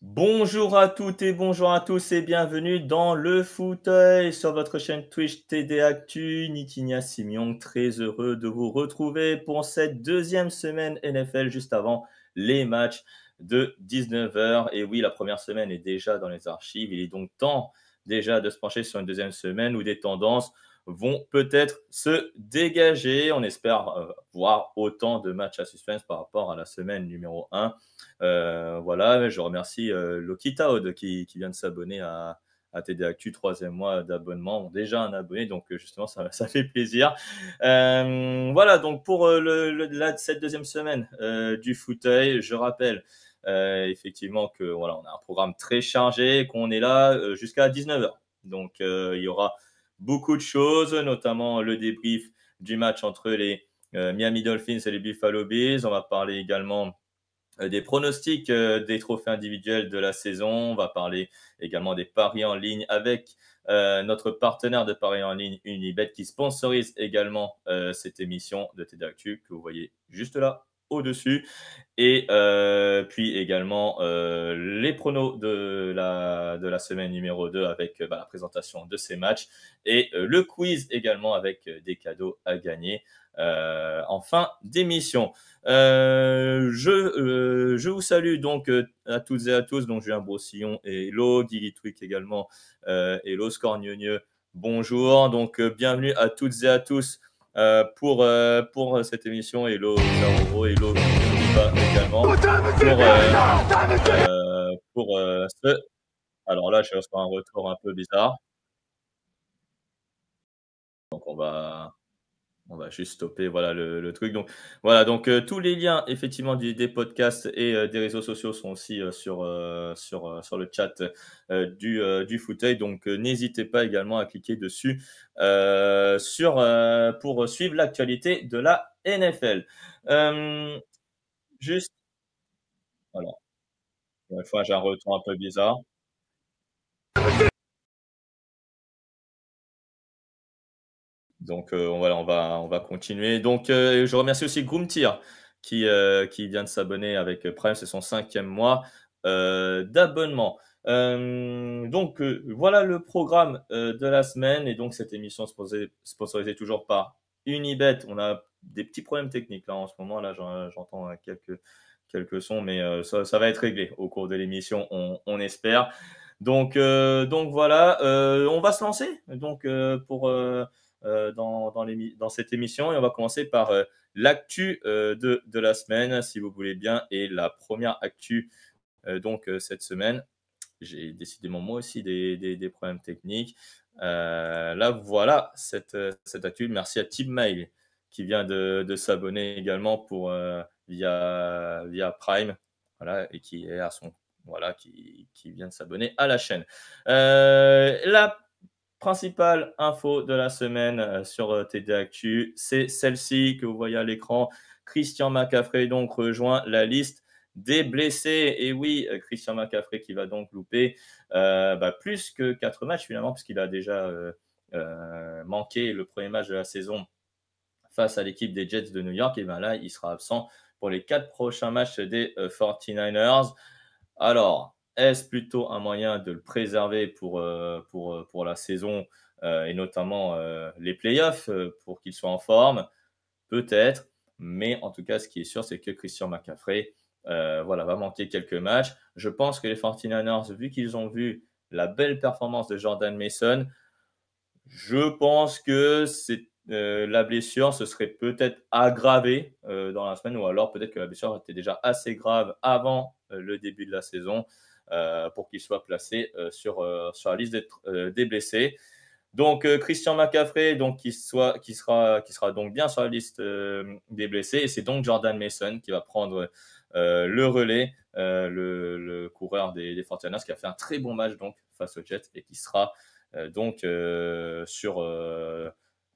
Bonjour à toutes et bonjour à tous et bienvenue dans le fauteuil sur votre chaîne Twitch TD Actu. Nikinia Simiong, très heureux de vous retrouver pour cette deuxième semaine NFL juste avant les matchs de 19h. Et oui, la première semaine est déjà dans les archives. Il est donc temps déjà de se pencher sur une deuxième semaine où des tendances vont peut-être se dégager. On espère voir autant de matchs à suspense par rapport à la semaine numéro 1. Voilà, je remercie Loki Taod qui vient de s'abonner à TD Actu, 3e mois d'abonnement. Déjà un abonné, donc justement, ça fait plaisir. Voilà, donc pour cette deuxième semaine du fauteuil, je rappelle effectivement que voilà, on a un programme très chargé, qu'on est là jusqu'à 19h. Donc il y aura beaucoup de choses, notamment le débrief du match entre les Miami Dolphins et les Buffalo Bills. On va parler également des pronostics des trophées individuels de la saison. On va parler également des paris en ligne avec notre partenaire de paris en ligne, Unibet, qui sponsorise également cette émission de TD Actu que vous voyez juste là au-dessus. Et puis également les pronos de la semaine numéro 2 avec la présentation de ces matchs et le quiz également avec des cadeaux à gagner en fin d'émission. Je vous salue donc à toutes et à tous. Donc Julien Brossillon et hello, Guigui Twig également, hello Scorgneux, bonjour. Donc bienvenue à toutes et à tous pour cette émission. Hello Zaroro, hello Niba également pour ce. Alors là, je reçois un retour un peu bizarre. Donc on va juste stopper voilà le truc. Donc voilà, donc tous les liens effectivement des podcasts et des réseaux sociaux sont aussi sur le chat du fauteuil. Donc n'hésitez pas également à cliquer dessus pour suivre l'actualité de la NFL. Juste voilà, une fois j'ai un retour un peu bizarre. Donc voilà, on va continuer. Donc je remercie aussi Groomtir qui vient de s'abonner avec Prime, c'est son 5e mois d'abonnement. Donc voilà le programme de la semaine et donc cette émission sponsorisée toujours par Unibet. On a des petits problèmes techniques là en ce moment, là j'entends quelques sons, mais ça va être réglé au cours de l'émission, on espère. Donc voilà, on va se lancer donc dans cette émission et on va commencer par l'actu de la semaine, si vous voulez bien. Et la première actu cette semaine, j'ai décidément moi aussi des problèmes techniques. Là, voilà cette actu. Merci à Team Mail qui vient de s'abonner également via Prime, voilà, et qui est à son voilà qui vient de s'abonner à la chaîne. La principale info de la semaine sur TD Actu, c'est celle-ci que vous voyez à l'écran. Christian McCaffrey donc rejoint la liste des blessés. Et oui, Christian McCaffrey qui va donc louper plus que 4 matchs finalement, puisqu'il a déjà manqué le premier match de la saison face à l'équipe des Jets de New York. Et bien là, il sera absent pour les 4 prochains matchs des 49ers. Alors, est-ce plutôt un moyen de le préserver pour la saison et notamment les playoffs pour qu'il soit en forme? Peut-être, mais en tout cas, ce qui est sûr, c'est que Christian McCaffrey va manquer quelques matchs. Je pense que les 49ers, vu qu'ils ont vu la belle performance de Jordan Mason, je pense que la blessure se serait peut-être aggravée dans la semaine, ou alors peut-être que la blessure était déjà assez grave avant le début de la saison pour qu'il soit placé sur la liste des blessés. Donc Christian McCaffrey, donc qui sera donc bien sur la liste des blessés, et c'est donc Jordan Mason qui va prendre le relais, le coureur des 49ers qui a fait un très bon match donc face aux Jets et qui sera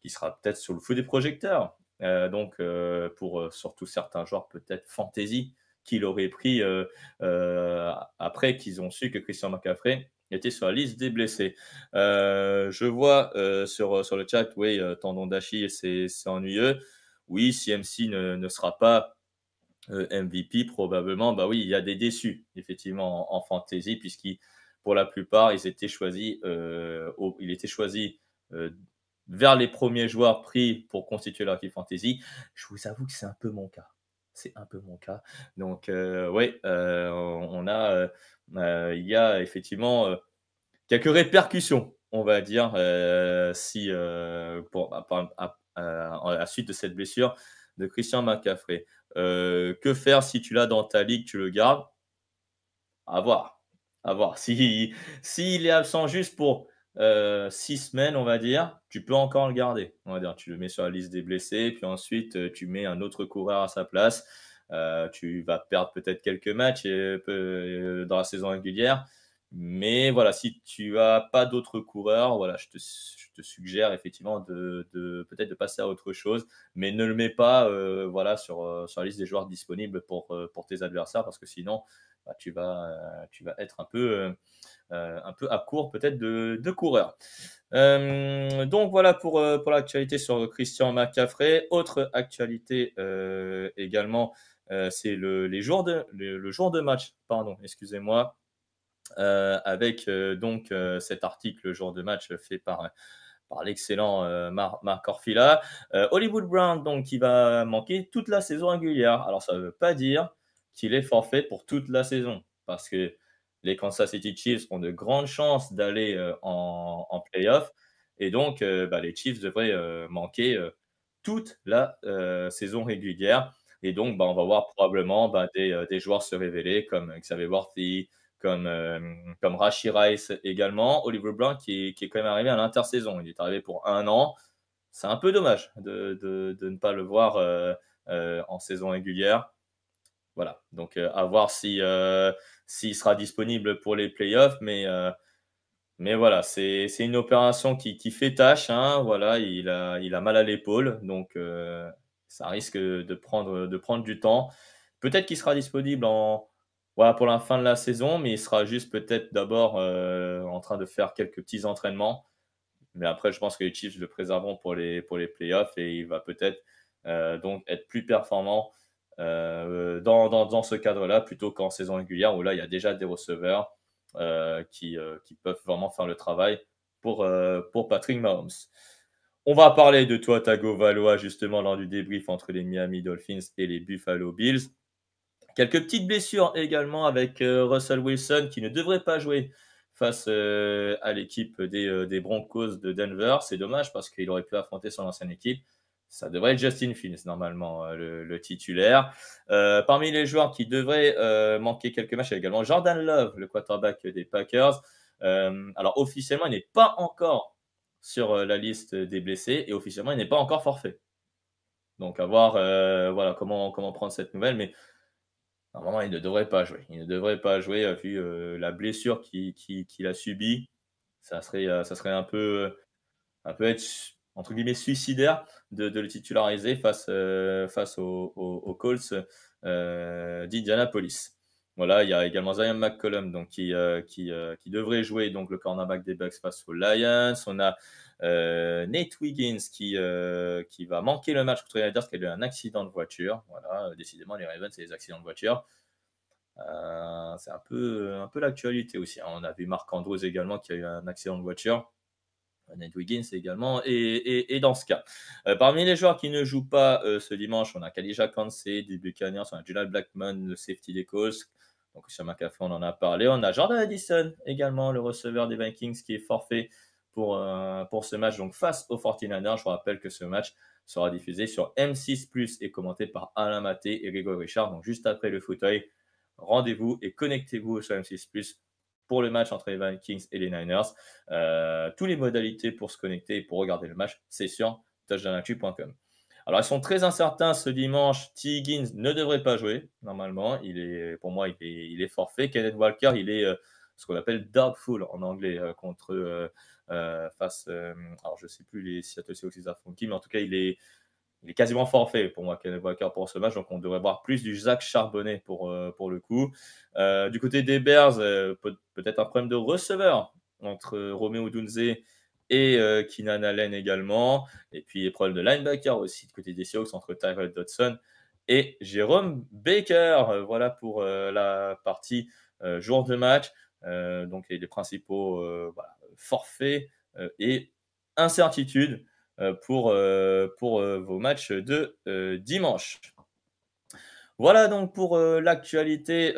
qui sera peut-être sur le feu des projecteurs. Pour surtout certains joueurs peut-être fantasy qu'il aurait pris après qu'ils ont su que Christian McCaffrey Il était sur la liste des blessés. Je vois, sur le chat, oui, tendon d'Achille, c'est ennuyeux. Oui, si MC ne sera pas, MVP probablement, bah oui, il y a des déçus effectivement en fantasy puisqu'ils pour la plupart, ils étaient choisis, il était choisi, heu, vers les premiers joueurs pris pour constituer leur équipe fantasy. Je vous avoue que c'est un peu mon cas. C'est un peu mon cas. Donc ouais, on a, il y a effectivement, quelques répercussions, on va dire, si, pour à la suite de cette blessure de Christian McCaffrey. Que faire si tu l'as dans ta ligue, tu le gardes? À voir, à voir. Si s'il est absent juste pour, 6 semaines, on va dire, tu peux encore le garder. On va dire, tu le mets sur la liste des blessés, puis ensuite, tu mets un autre coureur à sa place. Tu vas perdre peut-être quelques matchs, dans la saison régulière, mais voilà, si tu as pas d'autres coureurs, voilà, je te suggère effectivement de peut-être de passer à autre chose, mais ne le mets pas, voilà, sur la liste des joueurs disponibles pour tes adversaires parce que sinon, bah, tu vas être un peu à court peut-être de coureurs. Donc voilà pour l'actualité sur Christian McCaffrey. Autre actualité également, c'est le jour de match, pardon, excusez-moi, avec donc cet article, le jour de match fait par l'excellent Marc Orfila. Hollywood Brown, donc, qui va manquer toute la saison régulière. Alors, ça ne veut pas dire qu'il est forfait pour toute la saison, parce que les Kansas City Chiefs ont de grandes chances d'aller en playoff. Et donc, bah, les Chiefs devraient manquer toute la saison régulière. Et donc, bah, on va voir probablement bah, des joueurs se révéler comme Xavier Worthy, comme Rashee Rice également. Oliver Brown qui est quand même arrivé à l'intersaison. Il est arrivé pour 1 an. C'est un peu dommage de ne pas le voir en saison régulière. Voilà, donc à voir s'il sera disponible pour les playoffs, mais voilà, c'est une opération qui fait tâche, hein. Voilà, il a mal à l'épaule, donc ça risque de prendre du temps. Peut-être qu'il sera disponible voilà, pour la fin de la saison, mais il sera juste peut-être d'abord, en train de faire quelques petits entraînements. Mais après, je pense que les Chiefs le préserveront pour les playoffs et il va peut-être, donc être plus performant, dans ce cadre-là, plutôt qu'en saison régulière où là, il y a déjà des receveurs, qui peuvent vraiment faire le travail pour Patrick Mahomes. On va parler de Tua Tagovailoa justement lors du débrief entre les Miami Dolphins et les Buffalo Bills. Quelques petites blessures également avec Russell Wilson qui ne devrait pas jouer face à l'équipe des Broncos de Denver. C'est dommage parce qu'il aurait pu affronter son ancienne équipe. Ça devrait être Justin Fields normalement, le titulaire. Parmi les joueurs qui devraient manquer quelques matchs, il y a également Jordan Love, le quarterback des Packers. Alors officiellement, il n'est pas encore sur la liste des blessés et officiellement, il n'est pas encore forfait. Donc à voir voilà, comment prendre cette nouvelle. Mais normalement, il ne devrait pas jouer. Il ne devrait pas jouer, vu, la blessure qu'il a subie. Ça serait un peu être entre guillemets «suicidaire» de le titulariser face aux Colts, d'Indianapolis. Voilà, il y a également Zion McCollum donc qui devrait jouer donc le cornerback des Bucks face aux Lions. On a, Nate Wiggins qui va manquer le match contre les Raiders, qui a eu un accident de voiture. Voilà, décidément les Ravens, c'est les accidents de voiture. C'est un peu l'actualité aussi, hein. On a vu Marc Andrews également qui a eu un accident de voiture. Nate Wiggins également et dans ce cas. Parmi les joueurs qui ne jouent pas ce dimanche, on a Kalijah Kancey des Buccaneers, on a Julian Blackmon, le safety des Colts. Donc sur McCaffrey, on en a parlé. On a Jordan Addison également, le receveur des Vikings qui est forfait pour ce match donc face aux 49ers. Je vous rappelle que ce match sera diffusé sur M6+ et commenté par Alain Maté et Grégory Richard. Donc juste après le fauteuil, rendez-vous et connectez-vous sur M6+ pour le match entre les Vikings et les Niners. Toutes les modalités pour se connecter et pour regarder le match, c'est sur touchdownactu.com. Alors, ils sont très incertains ce dimanche. T. Higgins ne devrait pas jouer, normalement. Pour moi, il est forfait. Kenneth Walker, il est ce qu'on appelle doubtful en anglais contre face. Alors, je ne sais plus les Seattle Seahawks affrontent qui, mais en tout cas, il est il est quasiment forfait pour moi, Kenneth Walker, pour ce match. Donc, on devrait voir plus du Zach Charbonnet pour le coup. Du côté des Bears, peut-être un problème de receveur entre Romeo Dunze et Keenan Allen également. Et puis, les problèmes de linebacker aussi du côté des Seahawks entre Tyrell Dodson et Jérôme Baker. Voilà pour la partie jour de match. Donc, les principaux forfaits et incertitudes pour vos matchs de dimanche. Voilà donc pour l'actualité.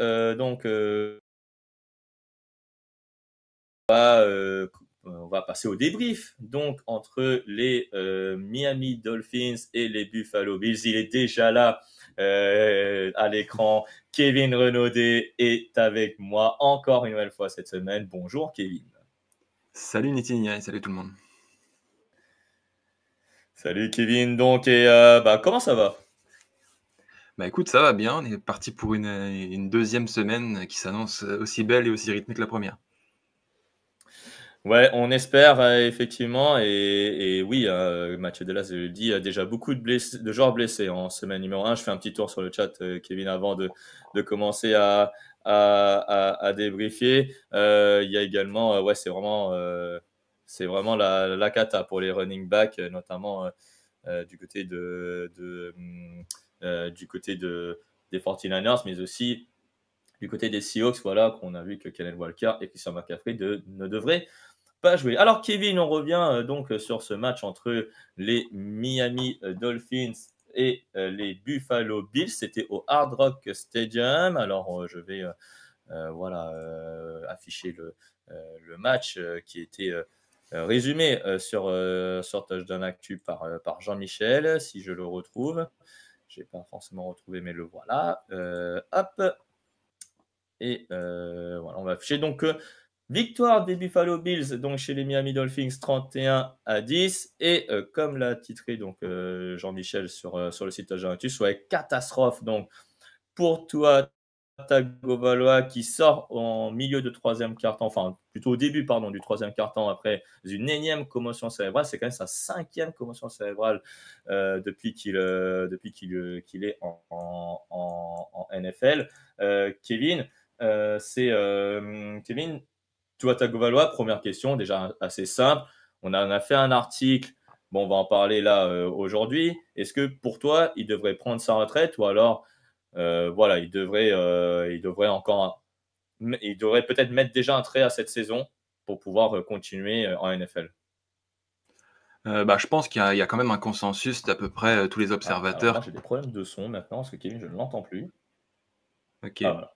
On va passer au débrief. Donc, entre les Miami Dolphins et les Buffalo Bills, il est déjà là à l'écran. Kevin Renaudet est avec moi encore une nouvelle fois cette semaine. Bonjour Kevin. Salut Nitinia et salut tout le monde. Salut Kevin. Donc, comment ça va? Bah écoute, ça va bien, on est parti pour une deuxième semaine qui s'annonce aussi belle et aussi rythmée que la première. Ouais, on espère effectivement. Et oui, Mathieu Delas, je le dis, il y a déjà beaucoup de joueurs blessés en semaine numéro 1. Je fais un petit tour sur le chat, Kevin, avant de commencer à débriefer. Il y a également, ouais, c'est vraiment la cata pour les running backs, notamment du côté du côté des 49ers, mais aussi du côté des Seahawks, voilà, qu'on a vu que Kenneth Walker et Christian McCaffrey ne devraient pas jouer. Alors Kevin, on revient donc sur ce match entre les Miami Dolphins et les Buffalo Bills. C'était au Hard Rock Stadium. Alors je vais afficher le match qui était résumé sur Touchdown Actu par Jean-Michel, si je le retrouve. Je n'ai pas forcément retrouvé, mais le voilà. Hop. Et voilà, on va afficher donc victoire des Buffalo Bills donc chez les Miami Dolphins 31-10. Et comme l'a titré donc Jean-Michel sur le site Touchdown, soit catastrophe donc pour toi Tagovailoa qui sort en milieu de troisième quart-temps, enfin plutôt au début pardon du troisième quart-temps après une énième commotion cérébrale. C'est quand même sa 5e commotion cérébrale depuis qu'il est en NFL. Kevin, Kevin, Tua Tagovailoa, première question déjà assez simple. On a fait un article. Bon, on va en parler là aujourd'hui. Est-ce que pour toi, il devrait prendre sa retraite ou alors voilà, il devrait peut-être mettre déjà un trait à cette saison pour pouvoir continuer en NFL. Je pense qu'il y a quand même un consensus d'à peu près tous les Alors moi observateurs. j'ai des problèmes de son maintenant parce que Kevin je ne l'entends plus. Ok, Voilà.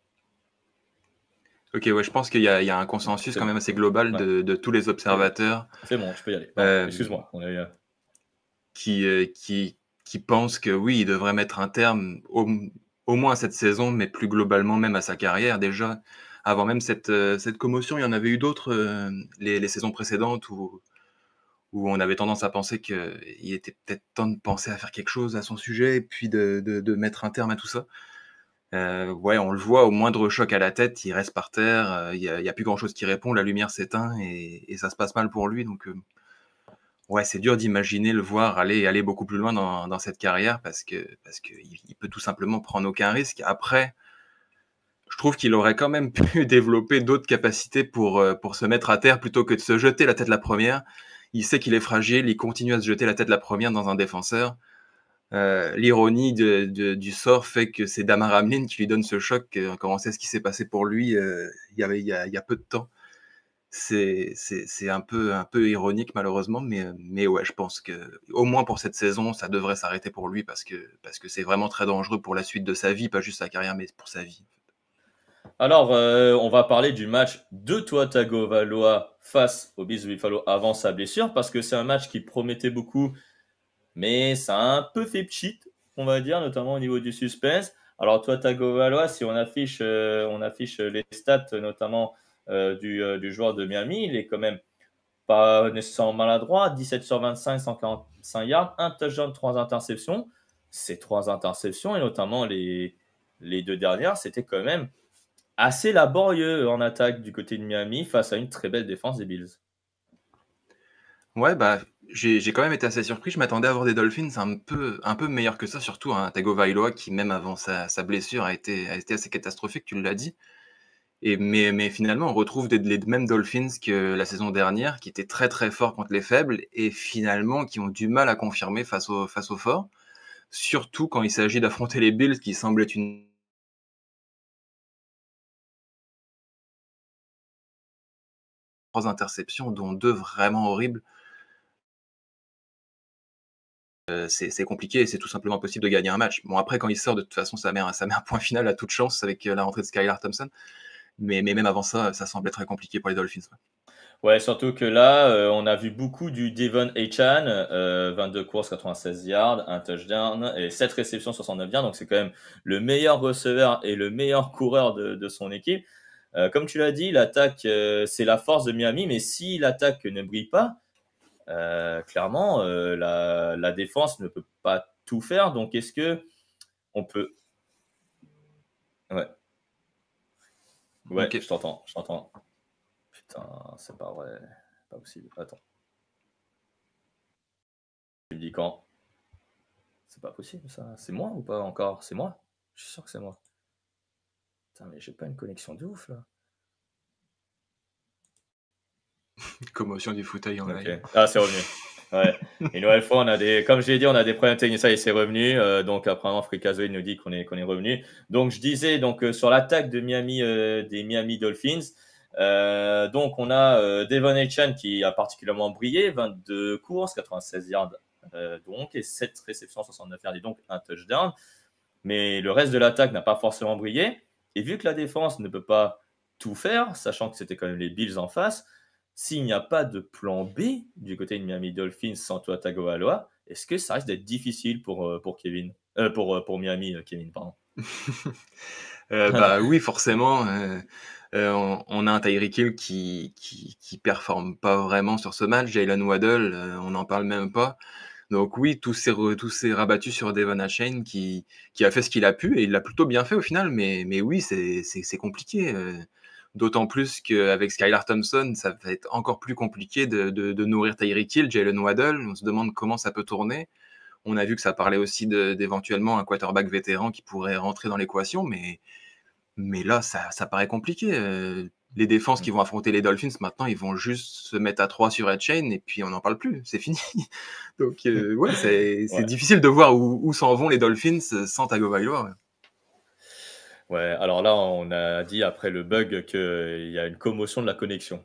ok, ouais, je pense qu'il y a un consensus C'est quand bon. même assez global Ouais, de tous les observateurs c'est bon, tu peux y aller. Pardon, euh, excuse-moi. qui, euh, qui, qui pensent que oui, il devrait mettre un terme au moins à cette saison, mais plus globalement même à sa carrière. Déjà, avant même cette commotion, il y en avait eu d'autres les saisons précédentes où on avait tendance à penser qu'il était peut-être temps de penser à faire quelque chose à son sujet et puis de mettre un terme à tout ça. Ouais, on le voit, au moindre choc à la tête, il reste par terre, il y a plus grand-chose qui répond, la lumière s'éteint et ça se passe mal pour lui. Donc, ouais, c'est dur d'imaginer le voir aller beaucoup plus loin dans cette carrière parce que il peut tout simplement prendre aucun risque. Après, je trouve qu'il aurait quand même pu développer d'autres capacités pour se mettre à terre plutôt que de se jeter la tête la première. Il sait qu'il est fragile, il continue à se jeter la tête la première dans un défenseur. L'ironie du sort fait que c'est Damar Hamlin qui lui donne ce choc. Quand on sait ce qui s'est passé pour lui il y a peu de temps. C'est un peu ironique malheureusement, mais ouais, je pense que au moins pour cette saison, ça devrait s'arrêter pour lui parce que c'est vraiment très dangereux pour la suite de sa vie, pas juste sa carrière, mais pour sa vie. Alors, on va parler du match de Tua Tagovailoa face aux Bills de Buffalo avant sa blessure parce que c'est un match qui promettait beaucoup, mais ça a un peu fait pchit, on va dire, notamment au niveau du suspense. Alors, Tua Tagovailoa, si on affiche les stats, notamment du joueur de Miami, il est quand même pas nécessairement maladroit. 17 sur 25, 145 yards, un touchdown, 3 interceptions. Ces 3 interceptions, et notamment les 2 dernières, c'était quand même assez laborieux en attaque du côté de Miami face à une très belle défense des Bills. Ouais, bah j'ai quand même été assez surpris. Je m'attendais à voir des Dolphins un peu meilleurs que ça, surtout un Tagovailoa qui, même avant sa blessure, a été assez catastrophique, tu l'as dit. Mais finalement, on retrouve les mêmes Dolphins que la saison dernière, qui étaient très très forts contre les faibles et finalement qui ont du mal à confirmer face aux forts. Surtout quand il s'agit d'affronter les Bills, qui semblent être une 3 interceptions, dont 2 vraiment horribles. C'est compliqué et c'est tout simplement impossible de gagner un match. Bon, après, quand il sort, de toute façon, ça met un point final à toute chance avec la rentrée de Skylar Thompson. Mais même avant ça, ça semblait très compliqué pour les Dolphins. Ouais. Ouais, surtout que là, on a vu beaucoup du Devon Achane, 22 courses, 96 yards, un touchdown et 7 réceptions, 69 yards. Donc c'est quand même le meilleur receveur et le meilleur coureur de son équipe. Comme tu l'as dit, l'attaque, c'est la force de Miami, mais si l'attaque ne brille pas, clairement, la défense ne peut pas tout faire. Donc est-ce que on peut... Ouais, ouais, Ok. je t'entends, je t'entends. Putain, c'est pas vrai, pas possible. Attends, tu me dis quand? C'est pas possible ça. C'est moi ou pas encore? C'est moi? Je suis sûr que c'est moi. Putain, mais j'ai pas une connexion de ouf là. Commotion du fauteuil en Ok. live. Ah, c'est revenu. Ouais. Une nouvelle fois, on a des, comme j'ai dit, on a des problèmes techniques. Ça y est, c'est revenu. Donc, apparemment, Fricazo, il nous dit qu'on est revenu. Donc, je disais, donc, sur l'attaque de Miami, des Miami Dolphins. Donc, on a Devon Achane qui a particulièrement brillé. 22 courses, 96 yards, donc, et 7 réceptions, 69 yards, et donc un touchdown. Mais le reste de l'attaque n'a pas forcément brillé. Et vu que la défense ne peut pas tout faire, sachant que c'était quand même les Bills en face, s'il n'y a pas de plan B du côté de Miami Dolphins sans Tua Tagovailoa, est-ce que ça risque d'être difficile pour Kevin, pour Miami, Kevin, pardon. Bah oui, forcément. On a un Tyreek Hill qui performe pas vraiment sur ce match. Jalen Waddle, on n'en parle même pas. Donc oui, tous s'est rabattu sur Devon Achane qui a fait ce qu'il a pu et il l'a plutôt bien fait au final. Mais oui, c'est compliqué. D'autant plus qu'avec Skylar Thompson, ça va être encore plus compliqué de nourrir Tyreek Hill, Jalen Waddle. On se demande comment ça peut tourner. On a vu que ça parlait aussi d'éventuellement un quarterback vétéran qui pourrait rentrer dans l'équation, mais là, ça paraît compliqué. Les défenses qui vont affronter les Dolphins, maintenant, ils vont juste se mettre à 3 sur Etienne et puis on n'en parle plus. C'est fini. Donc, ouais, c'est Ouais. difficile de voir où s'en vont les Dolphins sans Tagovailoa. Ouais. Ouais, alors là, on a dit après le bug qu'il y a une commotion de la connexion.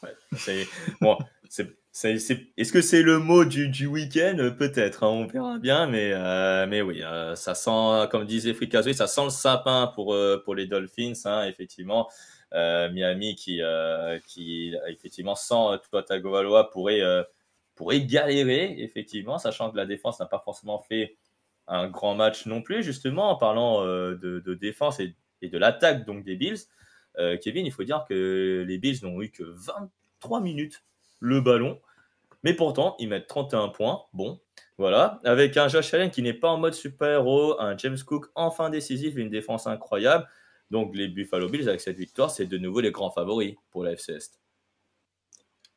Ouais, c'est bon. Est-ce que c'est le mot du week-end? Peut-être, hein, on verra bien, mais oui, ça sent, comme disait Frikazoui, ça sent le sapin pour les Dolphins, hein, effectivement. Miami qui effectivement sans Tua Tagovailoa pourrait galérer, effectivement, sachant que la défense n'a pas forcément fait un grand match non plus, justement, en parlant de défense et de l'attaque donc des Bills. Kevin, il faut dire que les Bills n'ont eu que 23 minutes le ballon, mais pourtant, ils mettent 31 points. Bon, voilà. Avec un Josh Allen qui n'est pas en mode super-héros, un James Cook enfin décisif et une défense incroyable. Donc, les Buffalo Bills, avec cette victoire, c'est de nouveau les grands favoris pour la FC Est.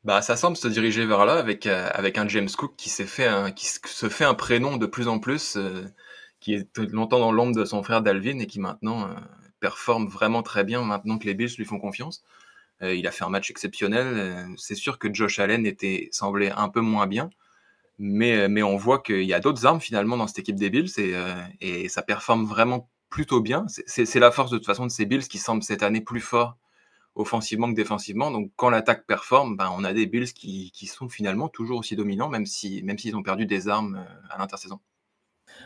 Bah, ça semble se diriger vers là avec un James Cook qui se fait un prénom de plus en plus, qui est longtemps dans l'ombre de son frère Dalvin et qui maintenant performe vraiment très bien maintenant que les Bills lui font confiance. Il a fait un match exceptionnel. C'est sûr que Josh Allen semblait un peu moins bien, mais on voit qu'il y a d'autres armes finalement dans cette équipe des Bills et ça performe vraiment plutôt bien. C'est la force de toute façon de ces Bills qui semblent cette année plus forts offensivement que défensivement. Donc quand l'attaque performe, ben, on a des Bills qui sont finalement toujours aussi dominants, même s'ils ont perdu des armes à l'intersaison.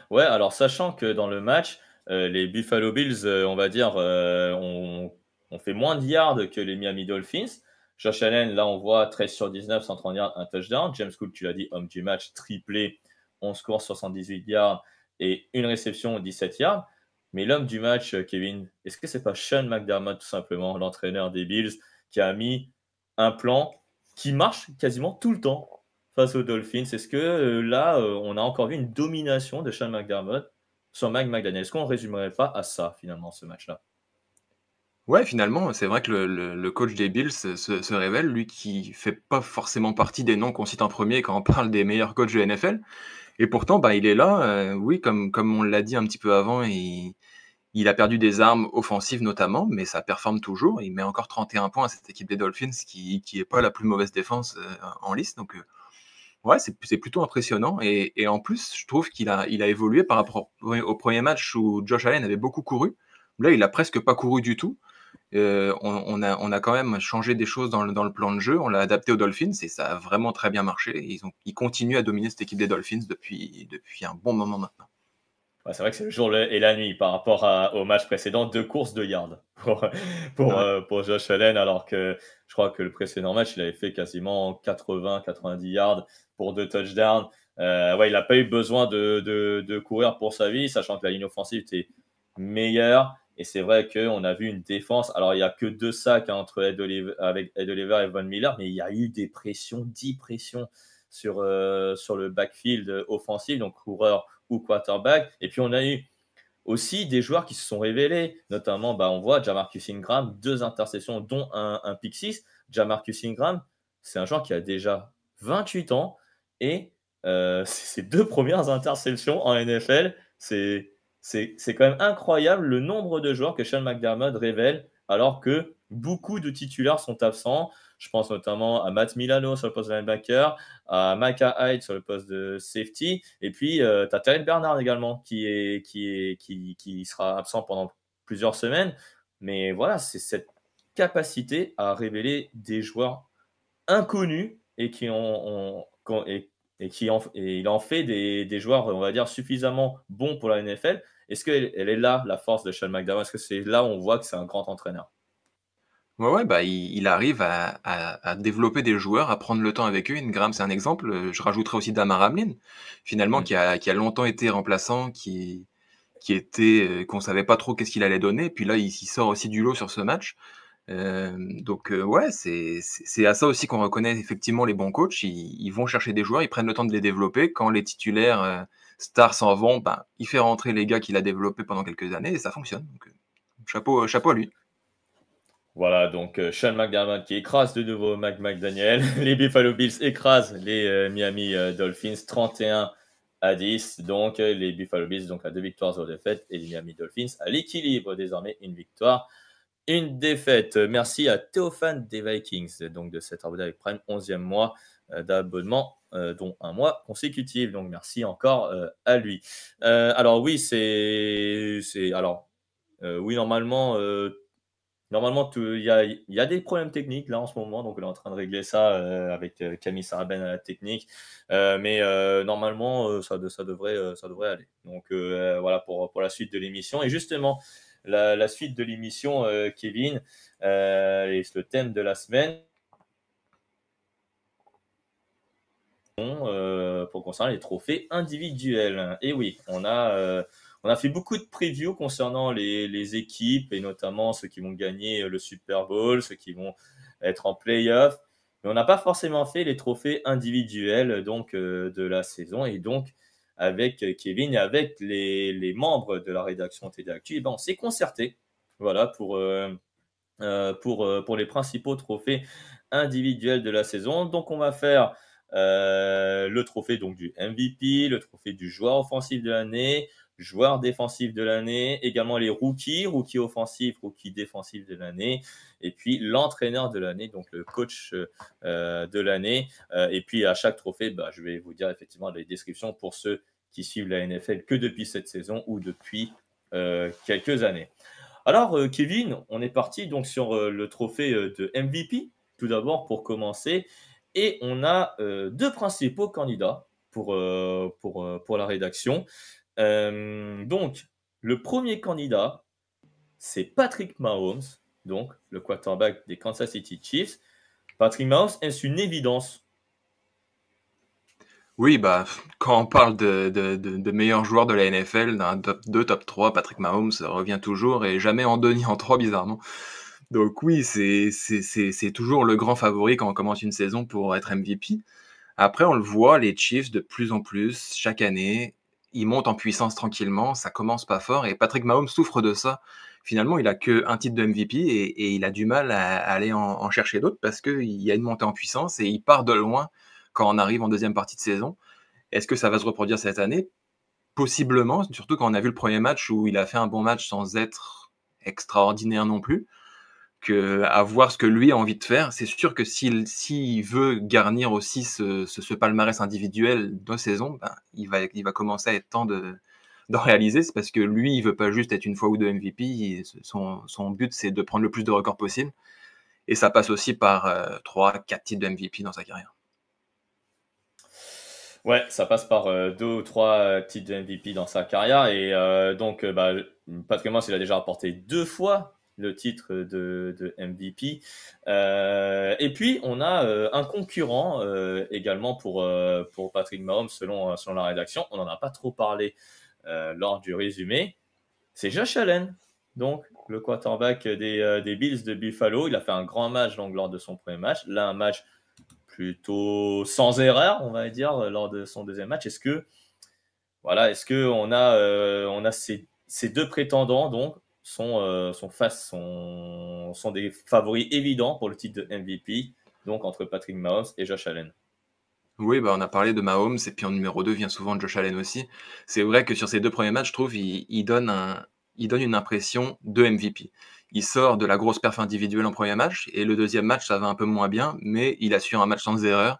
Ouais, alors sachant que dans le match, les Buffalo Bills, on va dire, ont fait moins de yards que les Miami Dolphins. Josh Allen, là, on voit 13 sur 19, 130 yards, un touchdown. James Cook, tu l'as dit, homme du match, triplé, 11 courses, 78 yards et une réception, 17 yards. Mais l'homme du match, Kevin, est-ce que c'est pas Sean McDermott, tout simplement, l'entraîneur des Bills, qui a mis un plan qui marche quasiment tout le temps face aux Dolphins? Est-ce que là, on a encore vu une domination de Sean McDermott sur Mike McDaniel? Est-ce qu'on ne résumerait pas à ça, finalement, ce match-là? Ouais, finalement, c'est vrai que le coach des Bills se révèle, lui qui fait pas forcément partie des noms qu'on cite en premier quand on parle des meilleurs coachs de NFL. Et pourtant, bah, il est là, oui, comme on l'a dit un petit peu avant, il a perdu des armes offensives notamment, mais ça performe toujours. Il met encore 31 points à cette équipe des Dolphins qui est pas la plus mauvaise défense, en liste. Donc, ouais, c'est plutôt impressionnant et en plus, je trouve qu'il a évolué par rapport au 1er match où Josh Allen avait beaucoup couru. Là, il a presque pas couru du tout. On a quand même changé des choses dans le plan de jeu, on l'a adapté aux Dolphins et ça a vraiment très bien marché. Ils continuent à dominer cette équipe des Dolphins depuis un bon moment maintenant. Ouais, c'est vrai que c'est le jour et la nuit par rapport au match précédent, 2 courses de yards Ouais. pour Josh Allen, alors que je crois que le précédent match, il avait fait quasiment 80-90 yards pour 2 touchdowns. Ouais, il n'a pas eu besoin de courir pour sa vie, sachant que la ligne offensive était meilleure. Et c'est vrai qu'on a vu une défense. Alors, il n'y a que 2 sacs hein, entre avec Ed Oliver et Von Miller, mais il y a eu des pressions, 10 pressions sur le backfield offensif, donc coureur ou quarterback. Et puis, on a eu aussi des joueurs qui se sont révélés, notamment, bah, on voit Jamarcus Ingram, 2 interceptions, dont un pick 6. Jamarcus Ingram, c'est un joueur qui a déjà 28 ans et ses 2 premières interceptions en NFL. C'est quand même incroyable le nombre de joueurs que Sean McDermott révèle alors que beaucoup de titulaires sont absents. Je pense notamment à Matt Milano sur le poste de linebacker, à Micah Hyde sur le poste de safety. Et puis, tu as Terrell Bernard également qui sera absent pendant plusieurs semaines. Mais voilà, c'est cette capacité à révéler des joueurs inconnus et et il en fait des joueurs, on va dire, suffisamment bons pour la NFL. Est-ce qu'elle est là, la force de Sean McDermott? Est-ce que c'est là où on voit que c'est un grand entraîneur? Ouais, ouais, bah, il arrive à développer des joueurs, à prendre le temps avec eux. Ingram, c'est un exemple. Je rajouterais aussi Damar Hamlin, finalement, Mm. qui a longtemps été remplaçant, qui était, qu'on savait pas trop qu'est-ce qu'il allait donner. Puis là, il s'y sort aussi du lot sur ce match. Donc, ouais, c'est à ça aussi qu'on reconnaît effectivement les bons coachs. Ils vont chercher des joueurs, ils prennent le temps de les développer. Quand les titulaires stars s'en vont, ben, il fait rentrer les gars qu'il a développés pendant quelques années et ça fonctionne. Donc, chapeau à lui. Voilà, donc Sean McDermott qui écrase de nouveau McDaniel. Les Buffalo Bills écrasent les Miami Dolphins 31-10. Donc les Buffalo Bills donc à 2 victoires, 0 défaites et les Miami Dolphins à l'équilibre désormais, une victoire, une défaite. Merci à Théophane des Vikings donc de cet abonné avec Prime, 11e mois d'abonnement, dont un mois consécutif. Donc merci encore à lui. Alors oui, alors oui, normalement, il y a des problèmes techniques là en ce moment, donc on est en train de régler ça avec Camille Sarabène à la technique. Mais normalement, ça devrait aller. Donc voilà pour la suite de l'émission. Et justement, la suite de l'émission, Kevin, et le thème de la semaine, pour concerner les trophées individuels. Et oui, on a fait beaucoup de previews concernant les équipes et notamment ceux qui vont gagner le Super Bowl, ceux qui vont être en playoff. Mais on n'a pas forcément fait les trophées individuels donc de la saison. Et donc, avec Kevin et avec les membres de la rédaction TD Actu, eh ben, on s'est concerté voilà, pour les principaux trophées individuels de la saison. Donc, on va faire le trophée donc, du MVP, le trophée du joueur offensif de l'année, joueur défensif de l'année, également les rookies offensifs, rookies défensifs de l'année, et puis l'entraîneur de l'année, donc le coach de l'année. Et puis, à chaque trophée, bah, je vais vous dire effectivement les descriptions pour ceux qui suivent la NFL que depuis cette saison ou depuis quelques années. Alors, Kevin, on est parti donc sur le trophée de MVP, tout d'abord pour commencer. Et on a 2 principaux candidats pour la rédaction. Donc, le premier candidat, c'est Patrick Mahomes, donc le quarterback des Kansas City Chiefs. Patrick Mahomes, est-ce une évidence? Oui, bah, quand on parle de meilleurs joueurs de la NFL, d'un top 2, top 3, Patrick Mahomes revient toujours et jamais en 2 ni en 3 bizarrement. Donc oui, c'est toujours le grand favori quand on commence une saison pour être MVP. Après, on le voit, les Chiefs, de plus en plus, chaque année, ils montent en puissance tranquillement, ça commence pas fort et Patrick Mahomes souffre de ça. finalement, il a qu'un titre de MVP et il a du mal à aller en chercher d'autres parce qu'il y a une montée en puissance et il part de loin quand on arrive en deuxième partie de saison. Est-ce que ça va se reproduire cette année? Possiblement, surtout quand on a vu le premier match où il a fait un bon match sans être extraordinaire non plus, à voir ce que lui a envie de faire. C'est sûr que s'il veut garnir aussi ce palmarès individuel de saison, ben, il va commencer à être temps d'en réaliser. C'est parce que lui, il veut pas juste être une fois ou deux MVP. Son but, c'est de prendre le plus de records possible. Et ça passe aussi par 3-4 titres de MVP dans sa carrière. Ouais, ça passe par deux ou trois titres de MVP dans sa carrière. Et donc, Patrick Mahomes, il a déjà remporté 2 fois le titre de MVP. Et puis, on a un concurrent également pour Patrick Mahomes, selon la rédaction. On n'en a pas trop parlé lors du résumé. C'est Josh Allen, donc le quarterback des Bills de Buffalo. Il a fait un grand match donc, lors de son premier match. Là, un match plutôt sans erreur, on va dire, lors de son deuxième match. Est-ce que on a ces deux prétendants donc sont des favoris évidents pour le titre de MVP, donc entre Patrick Mahomes et Josh Allen. Oui, bah, on a parlé de Mahomes et puis en numéro 2 vient souvent Josh Allen aussi. C'est vrai que sur ces 2 premiers matchs, je trouve, il donne une impression de MVP. Il sort de la grosse perf individuelle en premier match et le deuxième match, ça va un peu moins bien, mais il assure un match sans erreur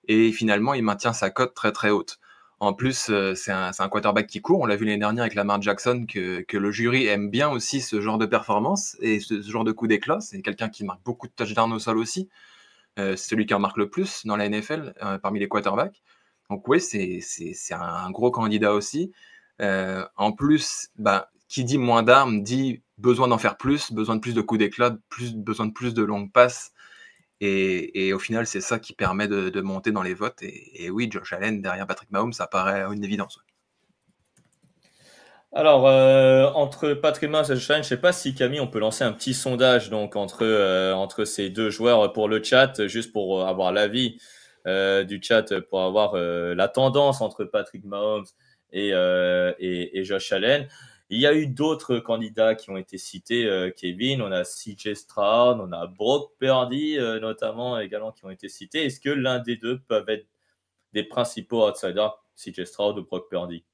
et finalement, il maintient sa cote très, très haute. En plus, c'est un quarterback qui court. On l'a vu l'année dernière avec Lamar Jackson que le jury aime bien aussi ce genre de performance et ce genre de coup d'éclat. C'est quelqu'un qui marque beaucoup de touchdowns au sol aussi. C'est celui qui en marque le plus dans la NFL parmi les quarterbacks. Donc oui, c'est un gros candidat aussi. En plus, bah, qui dit moins d'armes dit besoin d'en faire plus, besoin de plus de coups d'éclat, besoin de plus de longues passes. Et au final, c'est ça qui permet de monter dans les votes. Et oui, Josh Allen derrière Patrick Mahomes, ça paraît une évidence. Alors, entre Patrick Mahomes et Josh Allen, je ne sais pas si Camille, on peut lancer un petit sondage donc entre ces deux joueurs pour le chat, juste pour avoir l'avis du chat, pour avoir la tendance entre Patrick Mahomes et Josh Allen. Il y a eu d'autres candidats qui ont été cités, Kevin. On a CJ Stroud, on a Brock Purdy notamment également qui ont été cités. Est-ce que l'un des deux peuvent être des principaux outsiders, CJ Stroud ou Brock Purdy?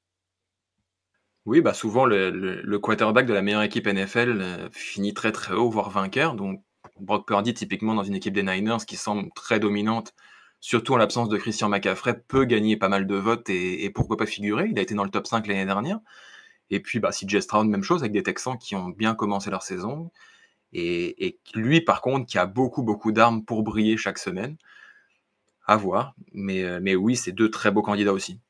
Oui, bah souvent le quarterback de la meilleure équipe NFL finit très très haut, voire vainqueur. Donc Brock Purdy, typiquement dans une équipe des Niners qui semble très dominante, surtout en l'absence de Christian McCaffrey, peut gagner pas mal de votes et pourquoi pas figurer. Il a été dans le top 5 l'année dernière. Et puis bah, CJ Stroud, même chose, avec des Texans qui ont bien commencé leur saison. Et lui, par contre, qui a beaucoup beaucoup d'armes pour briller chaque semaine. À voir. Mais oui, c'est deux très beaux candidats aussi.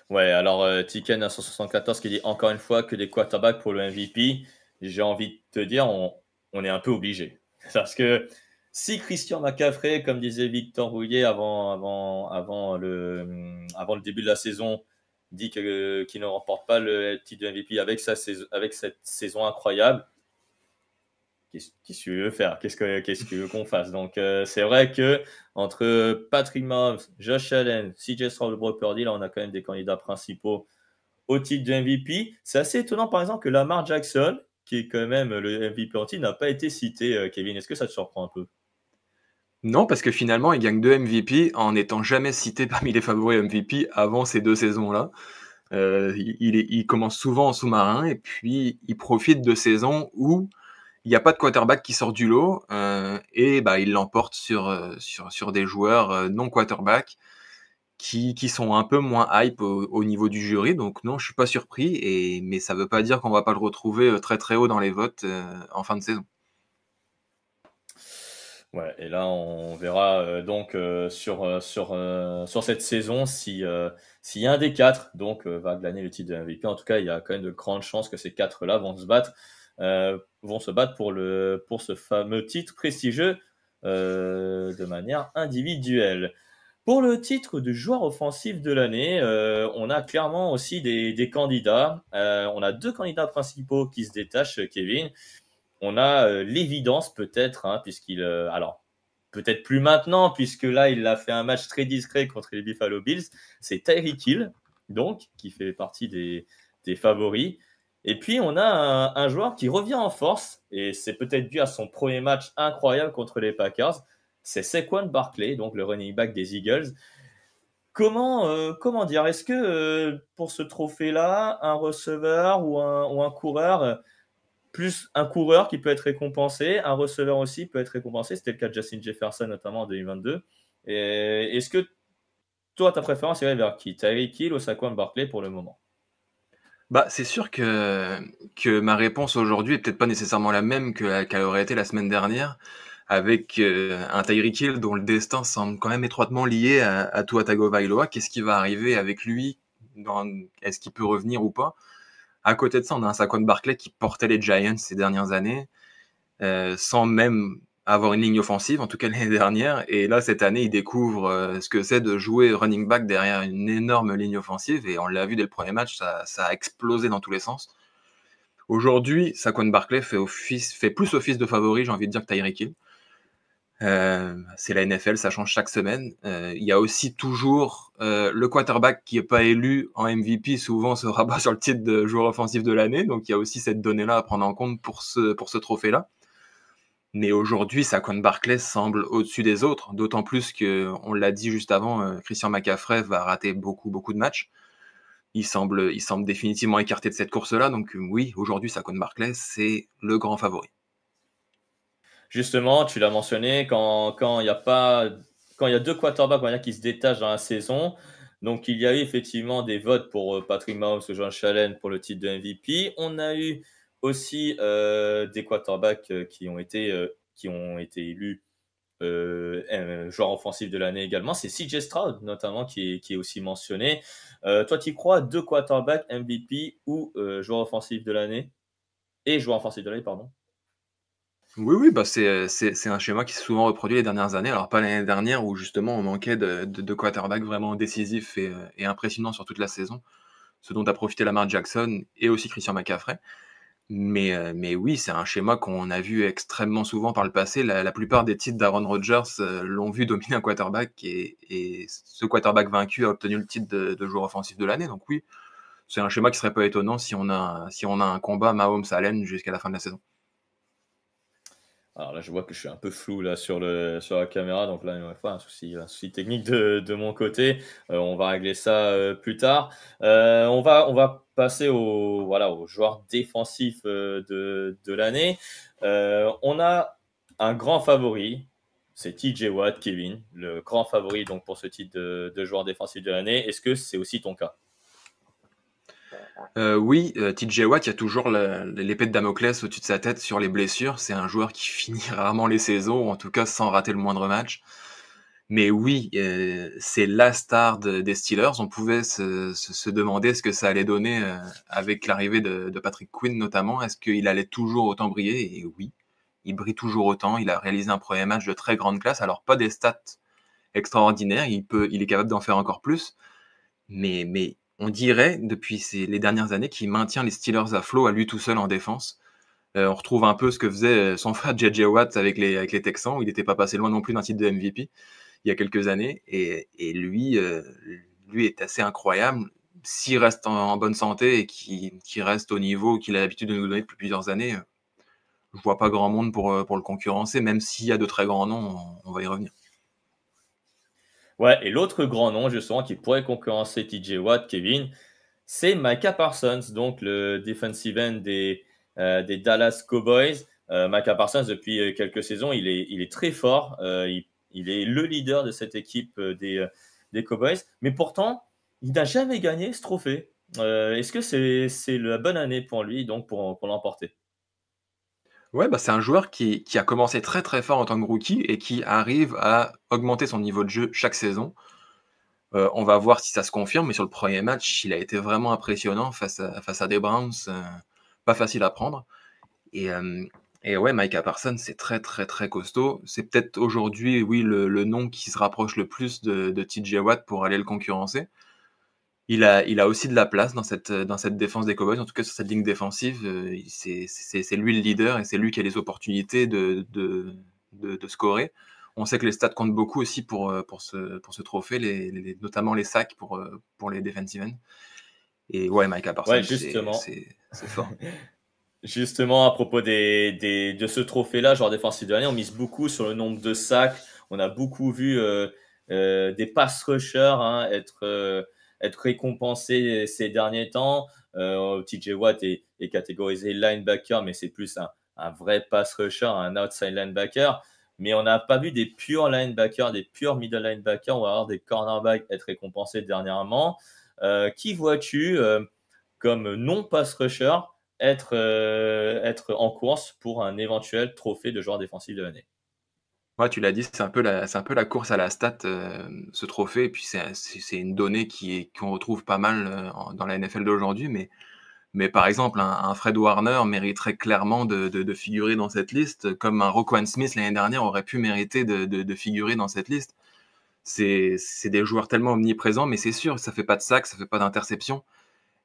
Ouais, alors Tiken 174 qui dit encore une fois que les quarterbacks pour le MVP, j'ai envie de te dire, on est un peu obligé. Parce que si Christian McCaffrey, comme disait Victor Rouillet avant le début de la saison, dit qu'il ne remporte pas le titre de MVP avec cette saison incroyable, qu'est-ce que tu veux faire? Qu'est-ce que tu veux qu'on fasse? Donc, c'est vrai que entre Patrick Mahomes, Josh Allen, CJ Stroud, Brock Purdy, là, on a quand même des candidats principaux au titre de MVP. C'est assez étonnant, par exemple, que Lamar Jackson, qui est quand même le MVP en titre, n'a pas été cité, Kevin. Est-ce que ça te surprend un peu? Non, parce que finalement, il gagne 2 MVP en n'étant jamais cité parmi les favoris MVP avant ces 2 saisons-là. Il commence souvent en sous-marin et puis il profite de saisons où il n'y a pas de quarterback qui sort du lot et bah, il l'emporte sur des joueurs non quarterback qui sont un peu moins hype au niveau du jury. Donc non, je suis pas surpris, mais ça veut pas dire qu'on va pas le retrouver très très haut dans les votes en fin de saison. Ouais, et là, on verra donc sur cette saison si un des quatre donc, va gagner le titre de MVP. En tout cas, il y a quand même de grandes chances que ces quatre-là vont se battre pour ce fameux titre prestigieux de manière individuelle. Pour le titre de joueur offensif de l'année, on a clairement aussi des candidats. On a deux candidats principaux qui se détachent, Kevin. On a l'évidence peut-être, hein, alors peut-être plus maintenant, puisque là il a fait un match très discret contre les Buffalo Bills. C'est Tyreek Hill, donc qui fait partie des favoris. Et puis, on a un joueur qui revient en force, et c'est peut-être dû à son premier match incroyable contre les Packers. C'est Saquon Barkley, donc le running back des Eagles. Comment dire? Est-ce que pour ce trophée-là, un receveur ou un coureur, plus un coureur qui peut être récompensé, un receveur aussi peut être récompensé? C'était le cas de Justin Jefferson notamment en 2022. Et est-ce que toi, ta préférence irait vers qui? Tyreek Hill ou Saquon Barkley pour le moment? Bah, c'est sûr que ma réponse aujourd'hui est peut-être pas nécessairement la même qu'elle aurait été la semaine dernière, avec un Tyreek Hill dont le destin semble quand même étroitement lié à Tua Tagovailoa. Qu'est-ce qui va arriver avec lui est-ce qu'il peut revenir ou pas? À côté de ça, on a un Saquon Barkley qui portait les Giants ces dernières années, sans même avoir une ligne offensive, en tout cas l'année dernière. Et là, cette année, il découvre ce que c'est de jouer running back derrière une énorme ligne offensive. Et on l'a vu dès le premier match, ça a explosé dans tous les sens. Aujourd'hui, Saquon Barkley fait plus office de favori, j'ai envie de dire, que Tyreek Hill. C'est la NFL, ça change chaque semaine. Il y a aussi toujours le quarterback qui n'est pas élu en MVP, souvent se rabat sur le titre de joueur offensif de l'année. Donc il y a aussi cette donnée-là à prendre en compte pour ce trophée-là. Mais aujourd'hui, Saquon Barkley semble au-dessus des autres, d'autant plus que, on l'a dit juste avant, Christian McCaffrey va rater beaucoup, beaucoup de matchs. Il semble définitivement écarté de cette course-là. Donc oui, aujourd'hui, Saquon Barkley, c'est le grand favori. Justement, tu l'as mentionné, quand il y a pas, quand il y a deux quarterbacks, on va dire, qui se détachent dans la saison, donc il y a eu effectivement des votes pour Patrick Mahomes ou Josh Allen pour le titre de MVP. On a eu aussi des quarterbacks qui ont été élus joueur offensif de l'année également. C'est CJ Stroud notamment qui est aussi mentionné. Toi, tu crois deux quarterbacks MVP ou joueur offensif de l'année et joueur offensif de l'année, pardon. Oui, oui, bah c'est un schéma qui s'est souvent reproduit les dernières années. Alors pas l'année dernière où justement on manquait de quarterbacks vraiment décisifs et impressionnants sur toute la saison, ce dont a profité Lamar Jackson et aussi Christian McCaffrey. Mais oui, c'est un schéma qu'on a vu extrêmement souvent par le passé. La plupart des titres d'Aaron Rodgers l'ont vu dominer un quarterback et ce quarterback vaincu a obtenu le titre de joueur offensif de l'année. Donc oui, c'est un schéma qui serait pas étonnant si on a un combat Mahomes-Allen jusqu'à la fin de la saison. Alors là, je vois que je suis un peu flou là sur la caméra, donc là, il y a pas un souci technique de mon côté. On va régler ça plus tard. On va passer au joueur défensif de l'année. On a un grand favori, c'est TJ Watt, Kevin, le grand favori donc pour ce titre de joueur défensif de l'année. Est-ce que c'est aussi ton cas? Oui, TJ Watt, il y a toujours l'épée de Damoclès au-dessus de sa tête sur les blessures. C'est un joueur qui finit rarement les saisons, ou en tout cas sans rater le moindre match. Mais oui, c'est la star des Steelers. On pouvait se demander ce que ça allait donner avec l'arrivée de Patrick Quinn notamment. Est-ce qu'il allait toujours autant briller? Et oui, il brille toujours autant. Il a réalisé un premier match de très grande classe. Alors pas des stats extraordinaires, il est capable d'en faire encore plus. Mais on dirait, depuis les dernières années, qu'il maintient les Steelers à flot à lui tout seul en défense. On retrouve un peu ce que faisait son frère J.J. Watt avec les Texans, où il n'était pas passé loin non plus d'un titre de MVP il y a quelques années. Et lui est assez incroyable. S'il reste en bonne santé et qu'il reste au niveau qu'il a l'habitude de nous donner depuis plusieurs années, je vois pas grand monde pour le concurrencer, même s'il y a de très grands noms, on va y revenir. Ouais, et l'autre grand nom justement qui pourrait concurrencer TJ Watt, Kevin, c'est Micah Parsons, donc le defensive end des Dallas Cowboys. Micah Parsons, depuis quelques saisons, il est très fort. Il est le leader de cette équipe des Cowboys. Mais pourtant, il n'a jamais gagné ce trophée. Est-ce que c'est la bonne année pour lui, donc pour l'emporter? Ouais, bah, c'est un joueur qui a commencé très, très fort en tant que rookie et qui arrive à augmenter son niveau de jeu chaque saison. On va voir si ça se confirme, mais sur le premier match, il a été vraiment impressionnant face à des Browns, pas facile à prendre et hem et ouais, Micah Parsons, c'est très, très, très costaud. C'est peut-être aujourd'hui, oui, le nom qui se rapproche le plus de TJ Watt pour aller le concurrencer. Il a aussi de la place dans cette défense des Cowboys, en tout cas sur cette ligne défensive, c'est lui le leader et c'est lui qui a les opportunités de scorer. On sait que les stats comptent beaucoup aussi pour ce trophée, notamment les sacs pour les defensive ends Et ouais, Micah Ouais, Parsons, justement. c'est fort. Justement, à propos de ce trophée-là, joueur défensif de l'année, on mise beaucoup sur le nombre de sacs. On a beaucoup vu des pass rushers hein, être récompensés ces derniers temps. TJ Watt est catégorisé linebacker, mais c'est plus un vrai pass rusher, un outside linebacker. Mais on n'a pas vu des purs linebackers, des purs middle linebackers ou alors des cornerbacks être récompensés dernièrement. Qui vois-tu comme non pass rusher être en course pour un éventuel trophée de joueur défensif de l'année? Ouais, tu l'as dit, c'est un peu la course à la stat, ce trophée et puis c'est une donnée qu'on retrouve pas mal, dans la NFL d'aujourd'hui, mais par exemple, un Fred Warner mériterait clairement de figurer dans cette liste, comme un Roquan Smith l'année dernière aurait pu mériter de figurer dans cette liste. C'est des joueurs tellement omniprésents, mais c'est sûr, ça fait pas de sacs, ça fait pas d'interception,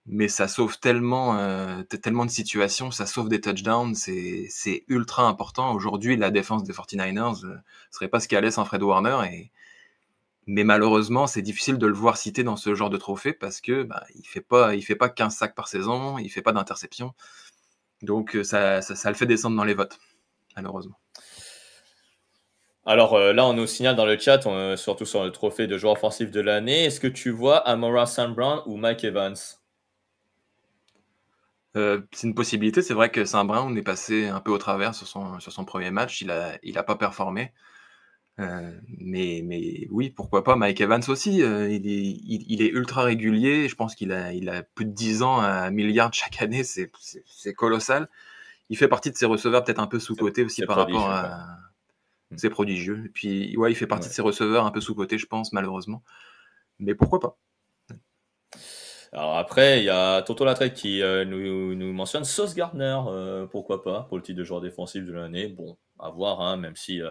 mais ça sauve tellement, tellement de situations, ça sauve des touchdowns, c'est ultra important. Aujourd'hui, la défense des 49ers serait pas ce qu'elle est sans Fred Warner, mais malheureusement, c'est difficile de le voir cité dans ce genre de trophée parce que bah, il fait pas 15 sacs par saison, il fait pas d'interception, donc ça le fait descendre dans les votes, malheureusement. Alors là, on nous signale dans le chat, surtout sur le trophée de joueur offensif de l'année, est-ce que tu vois Amon-Ra St. Brown ou Mike Evans? C'est une possibilité, c'est vrai que Saint-Brown est passé un peu au travers sur son premier match, il a pas performé. Mais oui, pourquoi pas Mike Evans aussi, il est ultra régulier. Je pense il a plus de 10 ans à 1 milliard chaque année, c'est colossal. Il fait partie de ces receveurs peut-être un peu sous-cotés aussi C'est par rapport prodigieux, quoi. à Hmm. c'est prodigieux. Et puis ouais, il fait partie de Ouais. ces receveurs un peu sous-cotés, je pense, malheureusement. Mais pourquoi pas? Alors après, il y a Toto Latrec qui nous mentionne Sauce Gardner, pourquoi pas, pour le titre de joueur défensif de l'année. Bon, à voir, hein, même si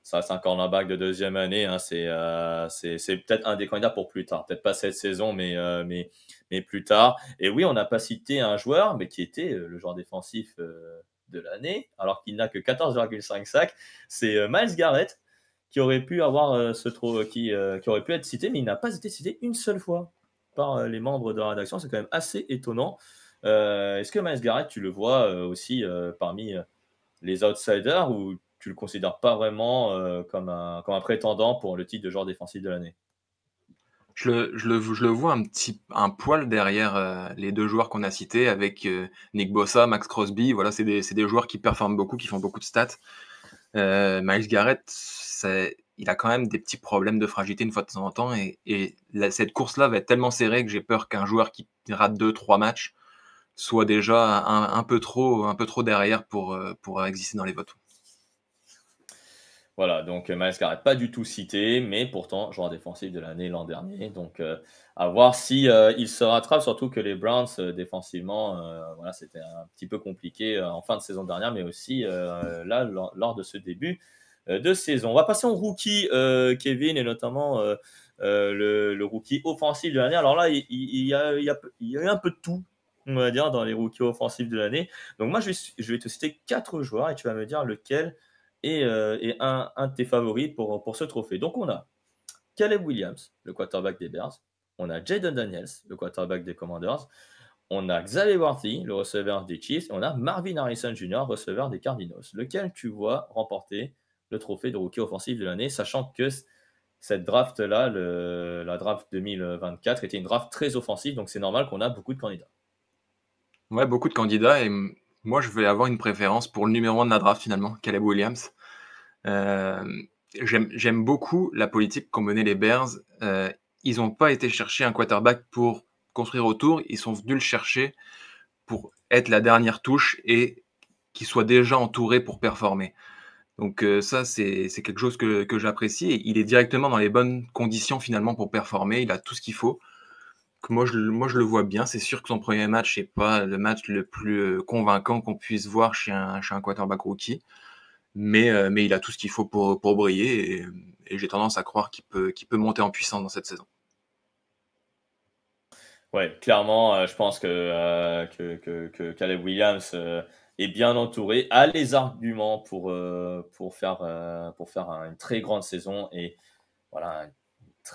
ça reste un cornerback de deuxième année, hein, c'est peut-être un des candidats pour plus tard. Peut-être pas cette saison, mais plus tard. Et oui, on n'a pas cité un joueur, mais qui était le joueur défensif de l'année, alors qu'il n'a que 14,5 sacs. C'est Myles Garrett, qui aurait pu avoir qui aurait pu être cité, mais il n'a pas été cité une seule fois par les membres de la rédaction. C'est quand même assez étonnant. Est-ce que Myles Garrett, tu le vois aussi parmi les outsiders ou tu le considères pas vraiment comme un prétendant pour le titre de joueur défensif de l'année? Je le vois un poil derrière les deux joueurs qu'on a cités avec Nick Bosa, Max Crosby. Voilà, c'est des joueurs qui performent beaucoup, qui font beaucoup de stats. Myles Garrett, il a quand même des petits problèmes de fragilité une fois de temps en temps et cette course-là va être tellement serrée que j'ai peur qu'un joueur qui rate 2, 3 matchs soit déjà un peu trop derrière pour exister dans les votes. Voilà, donc Myles Garrett pas du tout cité, mais pourtant joueur défensif de l'année l'an dernier. Donc à voir si il se rattrape, surtout que les Browns défensivement, voilà, c'était un petit peu compliqué en fin de saison dernière, mais aussi là lors de ce début de saison. On va passer au rookie Kevin et notamment le rookie offensif de l'année. Alors là, il y a eu un peu de tout. On va dire dans les rookies offensifs de l'année. Donc moi, je vais te citer quatre joueurs et tu vas me dire lequel et un de tes favoris pour ce trophée. Donc on a Caleb Williams, le quarterback des Bears. On a Jaden Daniels, le quarterback des Commanders. On a Xavier Worthy, le receveur des Chiefs. Et on a Marvin Harrison Jr., receveur des Cardinals. Lequel tu vois remporter le trophée de rookie offensif de l'année, sachant que cette draft-là, la draft 2024, était une draft très offensive, donc c'est normal qu'on a beaucoup de candidats. Ouais, beaucoup de candidats et moi je vais avoir une préférence pour le numéro 1 de la draft finalement, Caleb Williams. J'aime beaucoup la politique qu'ont menée les Bears. Ils n'ont pas été chercher un quarterback pour construire autour, ils sont venus le chercher pour être la dernière touche et qu'il soit déjà entouré pour performer. Donc ça, c'est quelque chose que j'apprécie et il est directement dans les bonnes conditions finalement pour performer. Il a tout ce qu'il faut. Que moi, je le vois bien. C'est sûr que son premier match, c'est pas le match le plus convaincant qu'on puisse voir chez un quarterback rookie. Mais il a tout ce qu'il faut pour briller et j'ai tendance à croire qu'il peut monter en puissance dans cette saison. Ouais, clairement, je pense que Caleb Williams est bien entouré, a les arguments pour faire une très grande saison et voilà,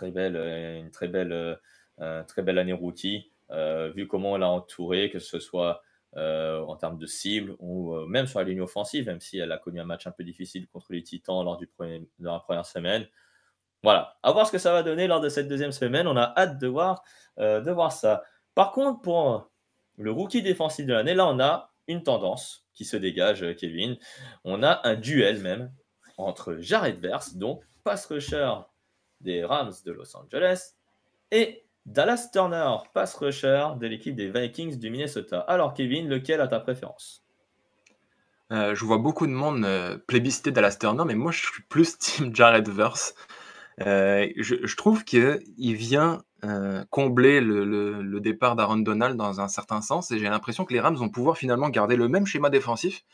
une très belle année rookie. vu comment on l'a entouré, que ce soit en termes de cible ou même sur la ligne offensive, même si elle a connu un match un peu difficile contre les Titans dans la première semaine. Voilà, à voir ce que ça va donner lors de cette deuxième semaine. On a hâte de voir ça. Par contre, pour le rookie défensif de l'année, là, on a une tendance qui se dégage, Kevin. On a un duel même entre Jared Verse, donc pass rusher des Rams de Los Angeles, et Dallas Turner, pass rusher de l'équipe des Vikings du Minnesota. Alors, Kevin, lequel a ta préférence? Je vois beaucoup de monde plébisciter Dallas Turner, mais moi je suis plus team Jared Verse. Je trouve qu'il vient combler le départ d'Aaron Donald dans un certain sens, et j'ai l'impression que les Rams vont pouvoir finalement garder le même schéma défensif,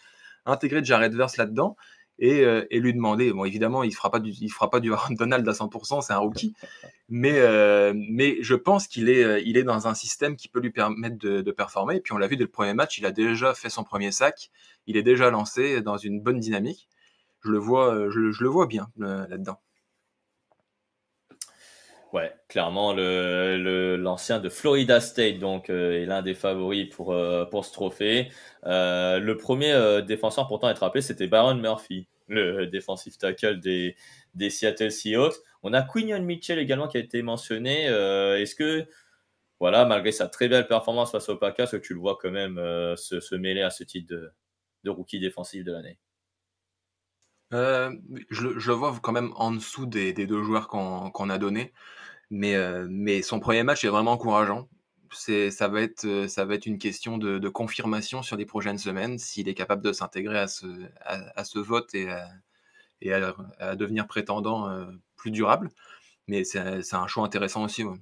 intégrer Jared Verse là-dedans et lui demander. Bon, évidemment, il fera pas du Aaron Donald à 100%, c'est un rookie, mais je pense il est dans un système qui peut lui permettre de performer. Et puis on l'a vu dès le premier match, il a déjà fait son premier sac, il est déjà lancé dans une bonne dynamique. Je le vois bien là-dedans. Ouais, clairement, l'ancien de Florida State donc est l'un des favoris pour ce trophée. Le premier défenseur pourtant à être appelé, c'était Byron Murphy, le defensive tackle des Seattle Seahawks. On a Quinion Mitchell également qui a été mentionné. Est-ce que, voilà, malgré sa très belle performance face aux Packers, que tu le vois quand même se mêler à ce titre de rookie défensif de l'année? Euh, je le vois quand même en dessous des deux joueurs qu'on a donnés. Mais son premier match est vraiment encourageant. Ça va être une question de confirmation sur les prochaines semaines, s'il est capable de s'intégrer à ce vote et à devenir prétendant plus durable. Mais c'est un choix intéressant aussi. Ouais.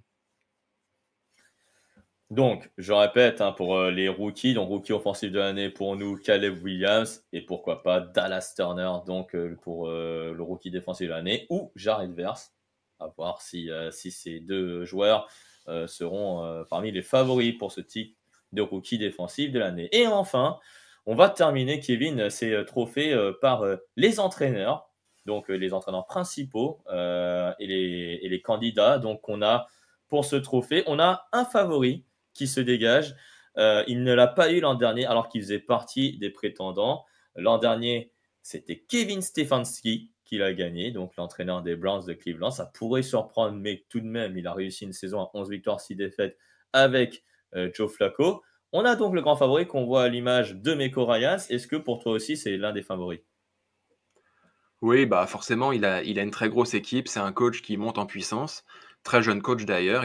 Donc, je répète, hein, pour les rookies, donc rookie offensif de l'année pour nous, Caleb Williams, et pourquoi pas Dallas Turner, donc pour le rookie défensif de l'année, ou Jared Verse, à voir si ces deux joueurs seront parmi les favoris pour ce type de rookie défensif de l'année. Et enfin, on va terminer, Kevin, ces trophées par les entraîneurs, donc les entraîneurs principaux et les candidats. Donc, on a pour ce trophée, on a un favori qui se dégage. Il ne l'a pas eu l'an dernier, alors qu'il faisait partie des prétendants. L'an dernier, c'était Kevin Stefanski qui l'a gagné, donc l'entraîneur des Browns de Cleveland. Ça pourrait surprendre, mais tout de même, il a réussi une saison à 11 victoires, 6 défaites avec Joe Flacco. On a donc le grand favori qu'on voit à l'image de Meko Ryans. Est-ce que pour toi aussi, c'est l'un des favoris? Oui, bah forcément, il a une très grosse équipe. C'est un coach qui monte en puissance. Très jeune coach d'ailleurs.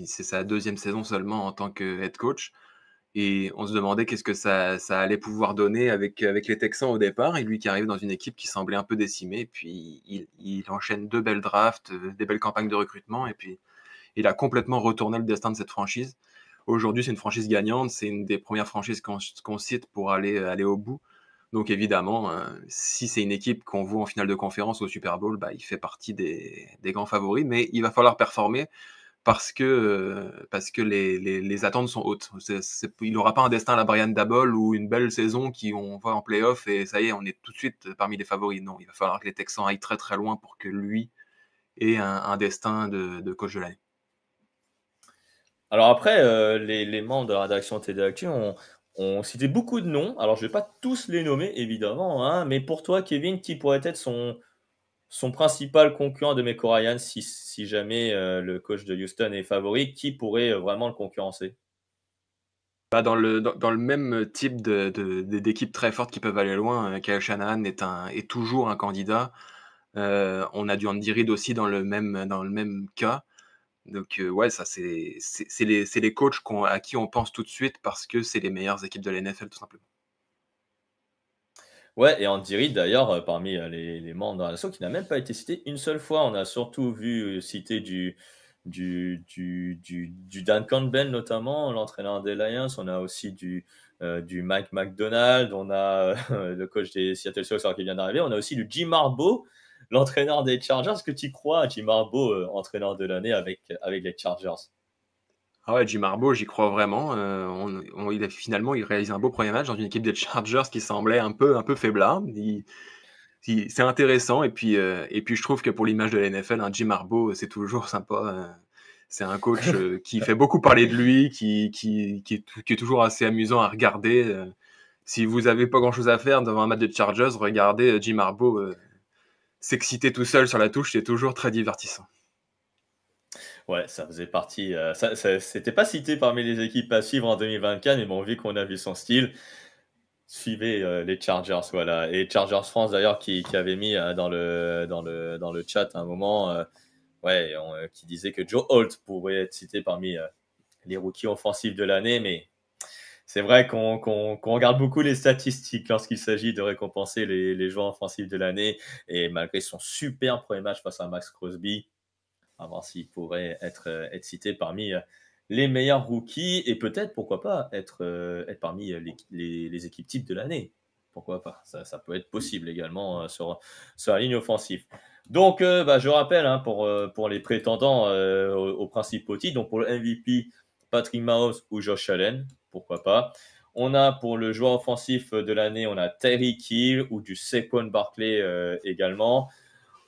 C'est sa deuxième saison seulement en tant que head coach. Et on se demandait qu'est-ce que ça allait pouvoir donner avec les Texans au départ. Et lui qui arrive dans une équipe qui semblait un peu décimée. Et puis il enchaîne deux belles drafts, des belles campagnes de recrutement. Et puis il a complètement retourné le destin de cette franchise. Aujourd'hui, c'est une franchise gagnante. C'est une des premières franchises qu'on cite pour aller au bout. Donc évidemment, si c'est une équipe qu'on voit en finale de conférence au Super Bowl, bah, il fait partie des grands favoris. Mais il va falloir performer parce que les attentes sont hautes. Il n'aura pas un destin à la Brian Daboll ou une belle saison qui on va en playoff et ça y est, on est tout de suite parmi les favoris. Non, il va falloir que les Texans aillent très très loin pour que lui ait un destin de coach de l'année. Alors après, les membres de la rédaction TD Actu ont cité beaucoup de noms. Alors je ne vais pas tous les nommer évidemment, hein, mais pour toi, Kevin, qui pourrait être son principal concurrent de Meko Ryan si jamais le coach de Houston est favori, qui pourrait vraiment le concurrencer? Bah, dans le même type d'équipes très fortes qui peuvent aller loin, Kyle Shanahan est toujours un candidat. On a du Andy Reid aussi dans le même cas. Donc ouais, ça c'est les coachs à qui on pense tout de suite parce que c'est les meilleures équipes de la NFL tout simplement. Ouais, et Andy Reid d'ailleurs, parmi les membres de la nation, qui n'a même pas été cité une seule fois. On a surtout vu citer du Dan Campbell notamment, l'entraîneur des Lions. On a aussi du Mike McDonald. On a le coach des Seattle Seahawks qui vient d'arriver. On a aussi du Jim Harbaugh, l'entraîneur des Chargers. Est-ce que tu crois à Jim Harbaugh, entraîneur de l'année avec les Chargers? Ah ouais, Jim Harbaugh, j'y crois vraiment. Finalement, il réalise un beau premier match dans une équipe des Chargers qui semblait un peu faiblard. C'est intéressant et puis je trouve que pour l'image de la NFL, un Jim Harbaugh, c'est toujours sympa. C'est un coach qui fait beaucoup parler de lui, qui est toujours assez amusant à regarder. Si vous n'avez pas grand-chose à faire devant un match de Chargers, regardez Jim Harbaugh s'exciter tout seul sur la touche, c'est toujours très divertissant. Ouais, ça faisait partie. C'était pas cité parmi les équipes à suivre en 2024, mais bon, vu qu'on a vu son style, suivez les Chargers, voilà. Et Chargers France d'ailleurs qui avait mis dans le chat à un moment, ouais, qui disait que Joe Holt pourrait être cité parmi les rookies offensifs de l'année, mais c'est vrai qu'on regarde beaucoup les statistiques lorsqu'il s'agit de récompenser les joueurs offensifs de l'année. Et malgré son super premier match face à Max Crosby, à voir s'il pourrait être cité parmi les meilleurs rookies et peut-être, pourquoi pas, être parmi les équipes types de l'année. Pourquoi pas, ça peut être possible également sur la ligne offensive. Donc, je rappelle, hein, pour les prétendants aux principaux titres, donc pour le MVP, Patrick Mahomes ou Josh Allen, pourquoi pas. On a pour le joueur offensif de l'année, on a Tyreek Hill ou du Saquon Barkley également.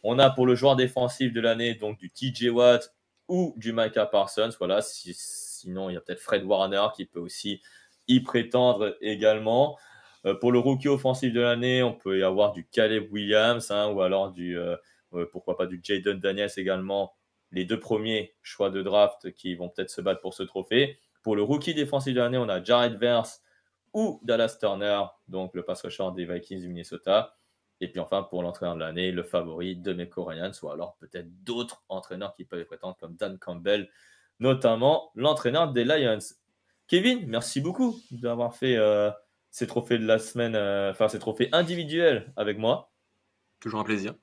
On a pour le joueur défensif de l'année, donc du TJ Watt ou du Micah Parsons. Voilà, sinon, il y a peut-être Fred Warner qui peut aussi y prétendre également. Pour le rookie offensif de l'année, on peut y avoir du Caleb Williams hein, ou alors pourquoi pas du Jaden Daniels également. Les deux premiers choix de draft qui vont peut-être se battre pour ce trophée. Pour le rookie défensif de l'année, on a Jared Verse ou Dallas Turner, donc le pass rusher des Vikings du Minnesota. Et puis enfin, pour l'entraîneur de l'année, le favori de Meko Ryans, ou alors peut-être d'autres entraîneurs qui peuvent y prétendre, comme Dan Campbell, notamment l'entraîneur des Lions. Kevin, merci beaucoup d'avoir fait ces trophées de la semaine, ces trophées individuels avec moi. Toujours un plaisir.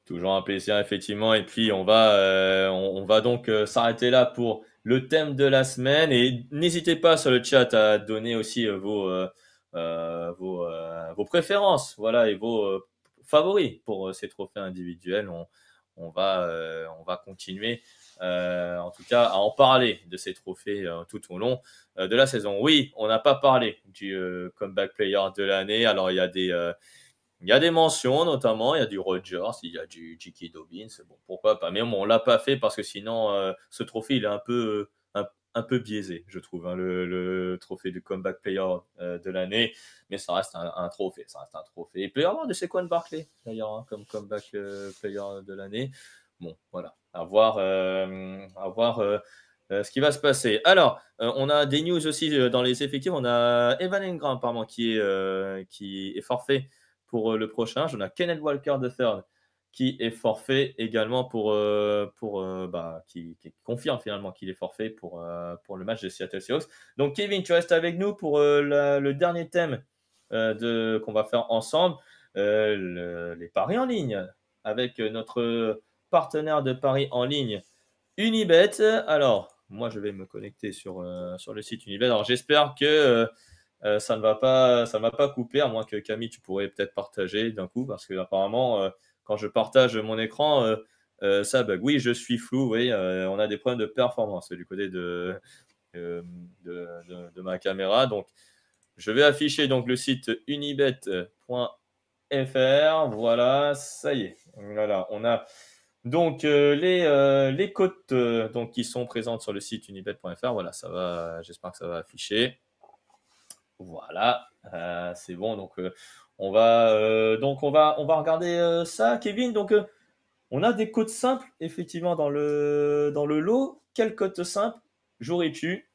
Toujours un plaisir, effectivement. Et puis, on va donc s'arrêter là pour le thème de la semaine. Et n'hésitez pas sur le chat à donner aussi vos préférences, voilà, et vos favoris pour ces trophées individuels. On va continuer, en tout cas, à en parler de ces trophées tout au long de la saison. Oui, on n'a pas parlé du comeback player de l'année. Alors, il y a des mentions, notamment, il y a du Rodgers, il y a du J.K. Dobbins, bon, pourquoi pas. Mais bon, on l'a pas fait parce que sinon, ce trophée, il est un peu biaisé, je trouve, hein, le trophée du comeback player de l'année. Mais ça reste un trophée, ça reste un trophée. Il peut y avoir de Saquon Barkley, d'ailleurs, hein, comme comeback player de l'année. Bon, voilà, à voir ce qui va se passer. Alors, on a des news aussi dans les effectifs. On a Evan Engram, apparemment, qui est forfait pour le prochain. J'en ai Kenneth Walker III qui est forfait également qui confirme finalement qu'il est forfait pour le match de Seattle Seahawks. Donc Kevin, tu restes avec nous pour le dernier thème qu'on va faire ensemble, les paris en ligne avec notre partenaire de paris en ligne, Unibet. Alors, moi, je vais me connecter sur le site Unibet. Alors, j'espère que ça ne va pas couper, à moins que Camille, tu pourrais peut-être partager d'un coup, parce que apparemment, quand je partage mon écran, ça bug. Oui, je suis flou, oui, on a des problèmes de performance du côté de ma caméra. Donc, je vais afficher donc le site unibet.fr. Voilà, ça y est. Voilà, on a donc les cotes donc, qui sont présentes sur le site unibet.fr. Voilà, ça va, j'espère que ça va afficher. Voilà, c'est bon. Donc, on va regarder ça, Kevin. Donc, on a des cotes simples, effectivement, dans le lot. Quelle cote simple jouerais-tu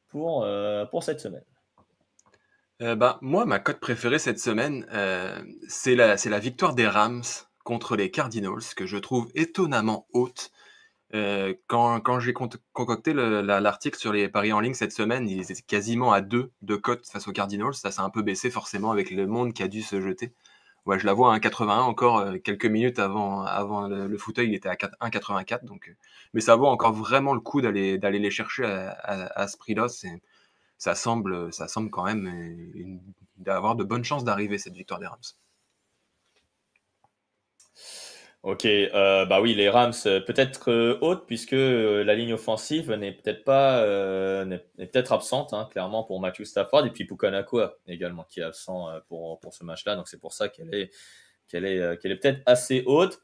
pour cette semaine? Moi, ma cote préférée cette semaine, c'est la victoire des Rams contre les Cardinals, que je trouve étonnamment haute. Quand j'ai concocté l'article sur les paris en ligne cette semaine, ils étaient quasiment à 2 de cote face aux Cardinals. Ça s'est un peu baissé forcément avec le monde qui a dû se jeter. Ouais, je la vois à 1,81 encore quelques minutes avant le fauteuil, il était à 1,84. Donc, mais ça vaut encore vraiment le coup d'aller les chercher à ce prix-là. Ça semble quand même d'avoir de bonnes chances d'arriver cette victoire des Rams. Ok, bah oui, les Rams peut-être hautes puisque la ligne offensive n'est peut-être pas n'est peut-être absente hein, clairement pour Matthew Stafford et puis Pukanakua également qui est absent pour ce match-là. Donc c'est pour ça qu'elle est peut-être assez haute.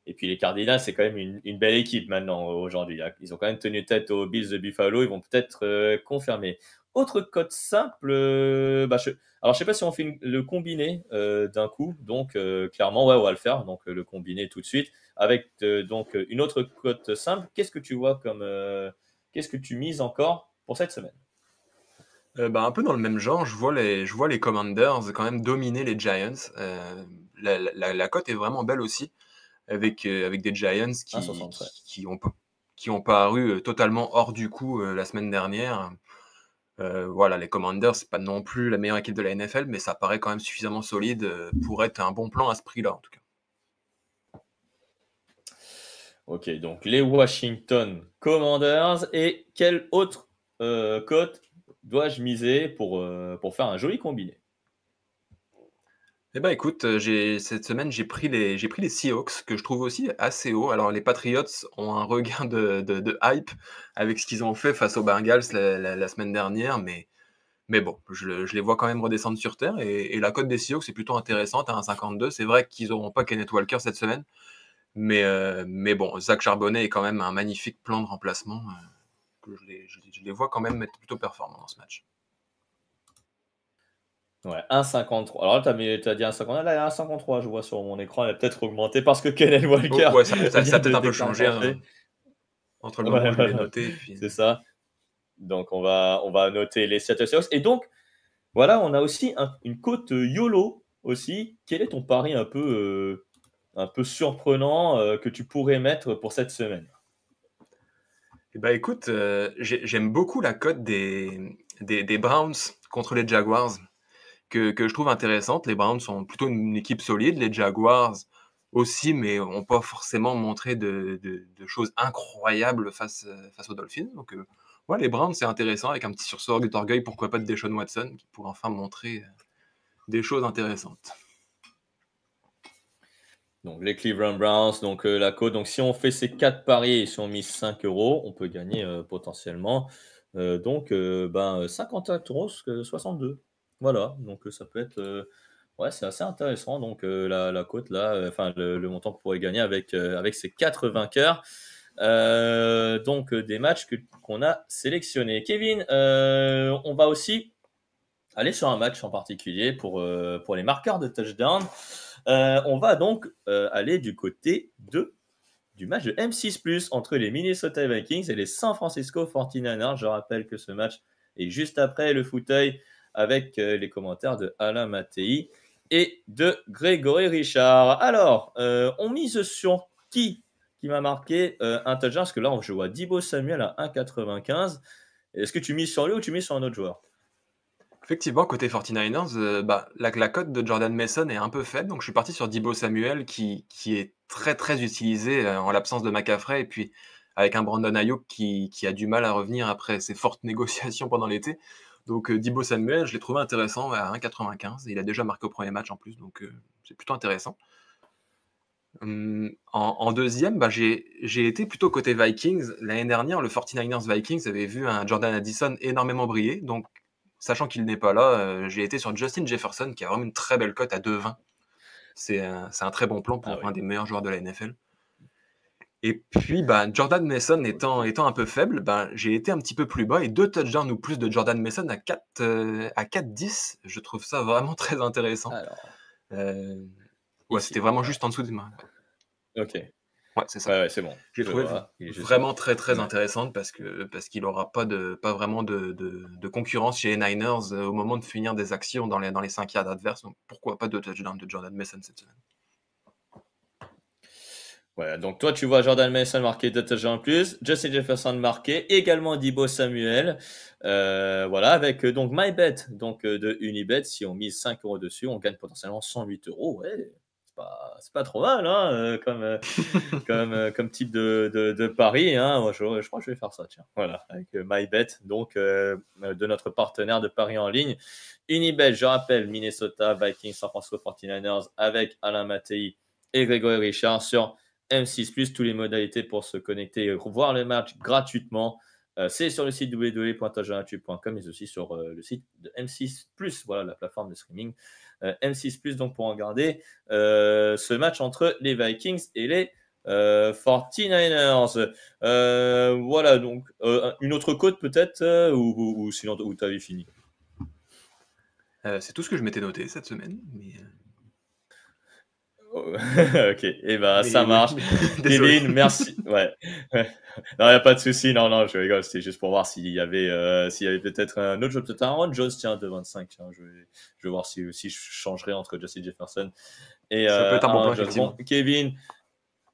Et puis les Cardinals, c'est quand même une belle équipe maintenant aujourd'hui. Ils ont quand même tenu tête aux Bills de Buffalo. Ils vont peut-être confirmer. Autre cote simple, alors je sais pas si on fait le combiné d'un coup. Donc clairement, ouais, on va le faire. Donc le combiné tout de suite avec donc une autre cote simple. Qu'est-ce que tu vois comme qu'est-ce que tu mises encore pour cette semaine? Un peu dans le même genre, je vois les Commanders quand même dominer les Giants. La cote est vraiment belle aussi, avec des Giants 1,63. qui ont paru totalement hors du coup la semaine dernière. Voilà, les Commanders, c'est pas non plus la meilleure équipe de la NFL, mais ça paraît quand même suffisamment solide pour être un bon plan à ce prix-là, en tout cas. Ok, donc les Washington Commanders. Et quelle autre cote dois-je miser pour faire un joli combiné? Eh ben écoute, cette semaine, j'ai pris les Seahawks, que je trouve aussi assez haut. Alors les Patriots ont un regain de hype avec ce qu'ils ont fait face aux Bengals la semaine dernière, mais bon, je les vois quand même redescendre sur terre et la cote des Seahawks est plutôt intéressante à 1,52. C'est vrai qu'ils n'auront pas Kenneth Walker cette semaine, mais bon, Zach Charbonnet est quand même un magnifique plan de remplacement, que je les vois quand même être plutôt performants dans ce match. Ouais, 1,53. Alors là, t'as dit 1,50. Là, il y a 1,53, je vois sur mon écran. Elle a peut-être augmenté parce que Kenneth Oh, Walker ouais, vient ça a de peut-être un peu déclarer changé forfait. hein, entre le moment Ouais, où je l'ai voilà, noté et puis. c'est ça. Donc, on va noter les Seattle Seahawks. Et donc, voilà, on a aussi une cote YOLO aussi. Quel est ton pari un peu surprenant que tu pourrais mettre pour cette semaine? Eh ben, écoute, j'aime beaucoup la cote des Browns contre les Jaguars, que je trouve intéressante. Les Browns sont plutôt une équipe solide, les Jaguars aussi, mais n'ont pas forcément montré de choses incroyables face aux Dolphins. Donc, ouais, les Browns, c'est intéressant, avec un petit sursaut d'orgueil, pourquoi pas de Deshaun Watson, qui pourrait enfin montrer des choses intéressantes. Donc, les Cleveland Browns, donc la cote. Donc, si on fait ces 4 paris et si on mise 5 euros, on peut gagner potentiellement 54 euros, 62. Voilà, donc ça peut être. Ouais, c'est assez intéressant. Donc, la cote là, enfin, le montant qu'on pourrait gagner avec ces 4 vainqueurs. Donc, des matchs qu'on a sélectionnés. Kevin, on va aussi aller sur un match en particulier pour les marqueurs de touchdown. On va donc aller du côté du match de M6+, entre les Minnesota Vikings et les San Francisco 49ers. Je rappelle que ce match est juste après le fauteuil avec les commentaires de Alain Mattei et de Grégory Richard. Alors, on mise sur qui m'a marqué un touchdown? Parce que là, je vois Deebo Samuel à 1,95. Est-ce que tu mises sur lui ou tu mises sur un autre joueur? Effectivement, côté 49ers, la cote de Jordan Mason est un peu faible, donc je suis parti sur Deebo Samuel qui est très, très utilisé, en l'absence de McCaffrey et puis avec un Brandon Ayuk qui a du mal à revenir après ses fortes négociations pendant l'été. Donc, Deebo Samuel, je l'ai trouvé intéressant à 1,95. Il a déjà marqué au premier match en plus, donc c'est plutôt intéressant. En deuxième, j'ai été plutôt côté Vikings. L'année dernière, le 49ers Vikings avait vu un Jordan Addison énormément briller. Donc, sachant qu'il n'est pas là, j'ai été sur Justin Jefferson, qui a vraiment une très belle cote à 2,20. C'est un très bon plan Ah pour oui. un des meilleurs joueurs de la NFL. Et puis, Jordan Mason étant un peu faible, j'ai été un petit peu plus bas et 2 touchdowns ou plus de Jordan Mason à 4,10. Je trouve ça vraiment très intéressant. Alors, Euh, ouais, c'était ici. vraiment Ouais. juste en dessous de moi. Ok. Ouais, c'est ça. Ouais, ouais, c'est bon. J'ai Je trouvé vois. Il est juste là. vraiment très, très Ouais. intéressante parce qu'il aura pas vraiment de concurrence chez les Niners, au moment de finir des actions dans les 5 yards adverses, donc pourquoi pas 2 touchdowns de Jordan Mason cette semaine? Ouais, donc toi, tu vois Jordan Mason marqué 2 touchdowns en plus, Justin Jefferson marqué, également Deebo Samuel. Voilà, avec donc MyBet, donc de Unibet, si on mise 5 euros dessus, on gagne potentiellement 108 euros. Ouais, c'est pas trop mal hein, comme type de pari. Hein. Moi, je crois que je vais faire ça, tiens. Voilà, avec MyBet, donc de notre partenaire de paris en ligne. Unibet, je rappelle, Minnesota Vikings, San Francisco 49ers, avec Alain Mattei et Grégory Richard sur M6+, toutes les modalités pour se connecter et voir le match gratuitement. C'est sur le site www.tageanatu.com mais aussi sur le site de M6+, voilà la plateforme de streaming M6+, donc pour regarder ce match entre les Vikings et les 49ers. Voilà, donc une autre cote peut-être, ou sinon où tu avais fini. C'est tout ce que je m'étais noté cette semaine. Ok, et ben ça Ouais, marche. désolé. Kevin, merci. Ouais. Non, il n'y a pas de souci. Non, non, je rigole. C'était juste pour voir s'il y avait peut-être un autre jeu, peut-être un Aaron Jones, tiens, de 25. Tiens, je vais voir si je changerais entre Justin Jefferson et Ça peut être un bon plan, Aaron Jones. Bon, effectivement. Kevin,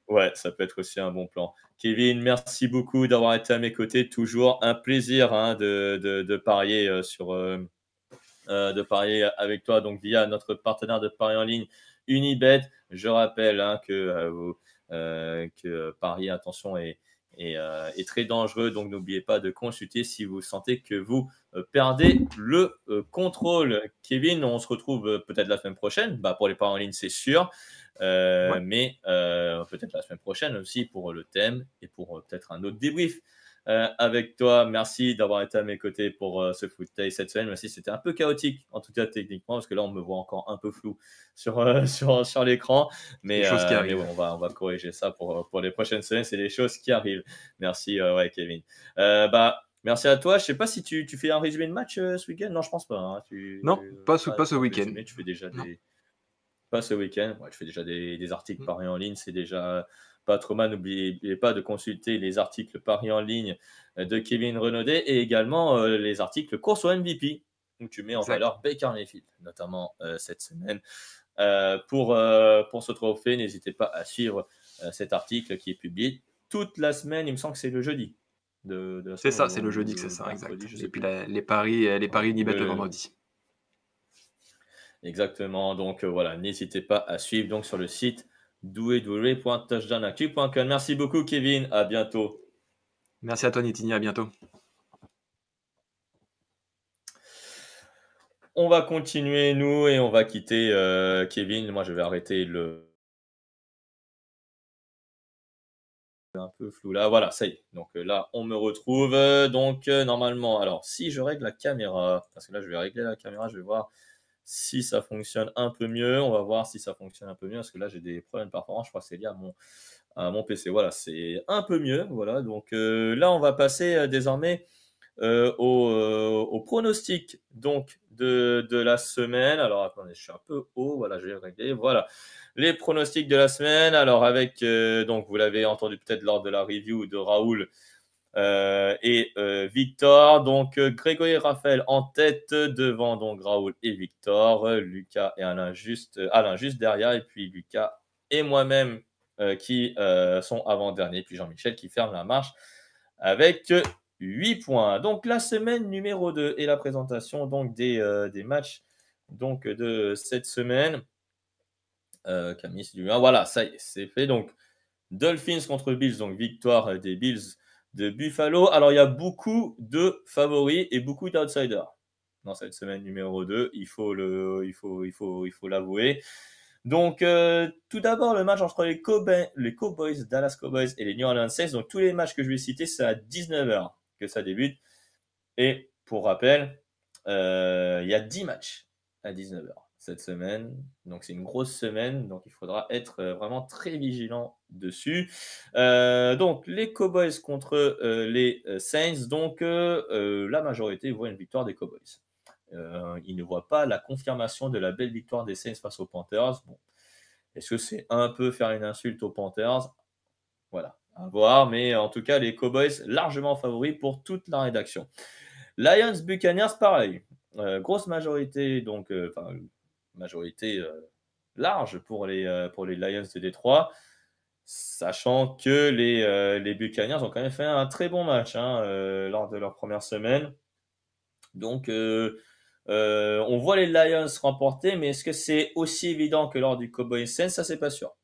ouais, ça peut être aussi un bon plan. Kevin, merci beaucoup d'avoir été à mes côtés. Toujours un plaisir hein, de parier de parier avec toi, donc via notre partenaire de paris en ligne, Unibet. Je rappelle hein, que parier, attention, est très dangereux, donc n'oubliez pas de consulter si vous sentez que vous perdez le contrôle. Kevin, on se retrouve peut-être la semaine prochaine, pour les paris en ligne, c'est sûr. Ouais. Mais peut-être la semaine prochaine aussi pour le thème et pour peut-être un autre débrief avec toi. Merci d'avoir été à mes côtés pour ce Foot Day cette semaine. Merci, c'était un peu chaotique, en tout cas techniquement, parce que là, on me voit encore un peu flou sur l'écran. C'est des choses qui Mais ouais, arrivent. on va corriger ça pour les prochaines semaines. C'est des choses qui arrivent. Merci, ouais, Kevin. Merci à toi. Je sais pas si tu fais un résumé de match ce week-end. Non, je pense pas. Hein. Non, pas ce Pas de week-end. résumé. Tu fais déjà Non. pas ce week-end. Ouais, je fais déjà des articles Mm. paris en ligne. C'est déjà pas trop mal. N'oubliez pas de consulter les articles paris en ligne de Kevin Renaudet et également les articles course au MVP où tu mets en Exact. valeur Baker Mayfield, notamment cette semaine. Pour ce trophée, n'hésitez pas à suivre cet article qui est publié toute la semaine. Il me semble que c'est le jeudi de la C'est semaine ça, c'est le jeudi ou que c'est le ça, mercredi, exact. je Et sais puis plus. les paris Unibet le Le, vendredi. Exactement. Donc voilà, n'hésitez pas à suivre donc sur le site douedoué.touchdownactu.com. Merci beaucoup, Kevin. À bientôt. Merci à toi, Nitini, à bientôt. On va continuer, nous, et on va quitter Kevin. Moi, je vais arrêter le un peu flou là. Voilà, ça y est. Donc là, on me retrouve. Normalement, alors si je règle la caméra, parce que là, je vais régler la caméra, je vais voir si ça fonctionne un peu mieux. On va voir si ça fonctionne un peu mieux, parce que là, j'ai des problèmes de performance. Je crois que c'est lié à mon PC. Voilà, c'est un peu mieux. Voilà, donc là, on va passer désormais au pronostic donc de la semaine. Alors attendez, je suis un peu haut. Voilà, je vais régler. Voilà, les pronostics de la semaine. Alors avec donc vous l'avez entendu peut-être lors de la review de Raoul. Et Victor, donc Grégory et Raphaël en tête devant donc Raoul et Victor, Lucas et Alain juste derrière, et puis Lucas et moi-même qui sont avant-dernier, puis Jean-Michel qui ferme la marche avec 8 points. Donc la semaine numéro 2 et la présentation donc des matchs donc de cette semaine. Camille, c'est du 1. Voilà, ça y est, c'est fait. Donc Dolphins contre Bills, donc victoire des Bills de Buffalo. Alors il y a beaucoup de favoris et beaucoup d'outsiders dans cette semaine numéro 2. Il faut l'avouer. Donc, tout d'abord, le match entre les Cowboys, Dallas Cowboys et les New Orleans Saints. Donc, tous les matchs que je vais citer, c'est à 19h que ça débute. Et pour rappel, il y a 10 matchs à 19h cette semaine. Donc, c'est une grosse semaine. Donc, il faudra être vraiment très vigilant dessus. Donc, les Cowboys contre les Saints. Donc, la majorité voit une victoire des Cowboys. Ils ne voient pas la confirmation de la belle victoire des Saints face aux Panthers. Bon, est-ce que c'est un peu faire une insulte aux Panthers? Voilà, à voir. Mais en tout cas, les Cowboys largement favoris pour toute la rédaction. Lions Buccaneers, pareil. Grosse majorité, donc, majorité large pour les Lions de Détroit, sachant que les Buccaneers ont quand même fait un très bon match hein, lors de leur première semaine. Donc, on voit les Lions remporter, mais est-ce que c'est aussi évident que lors du Cowboys Saints? Ça, c'est pas sûr.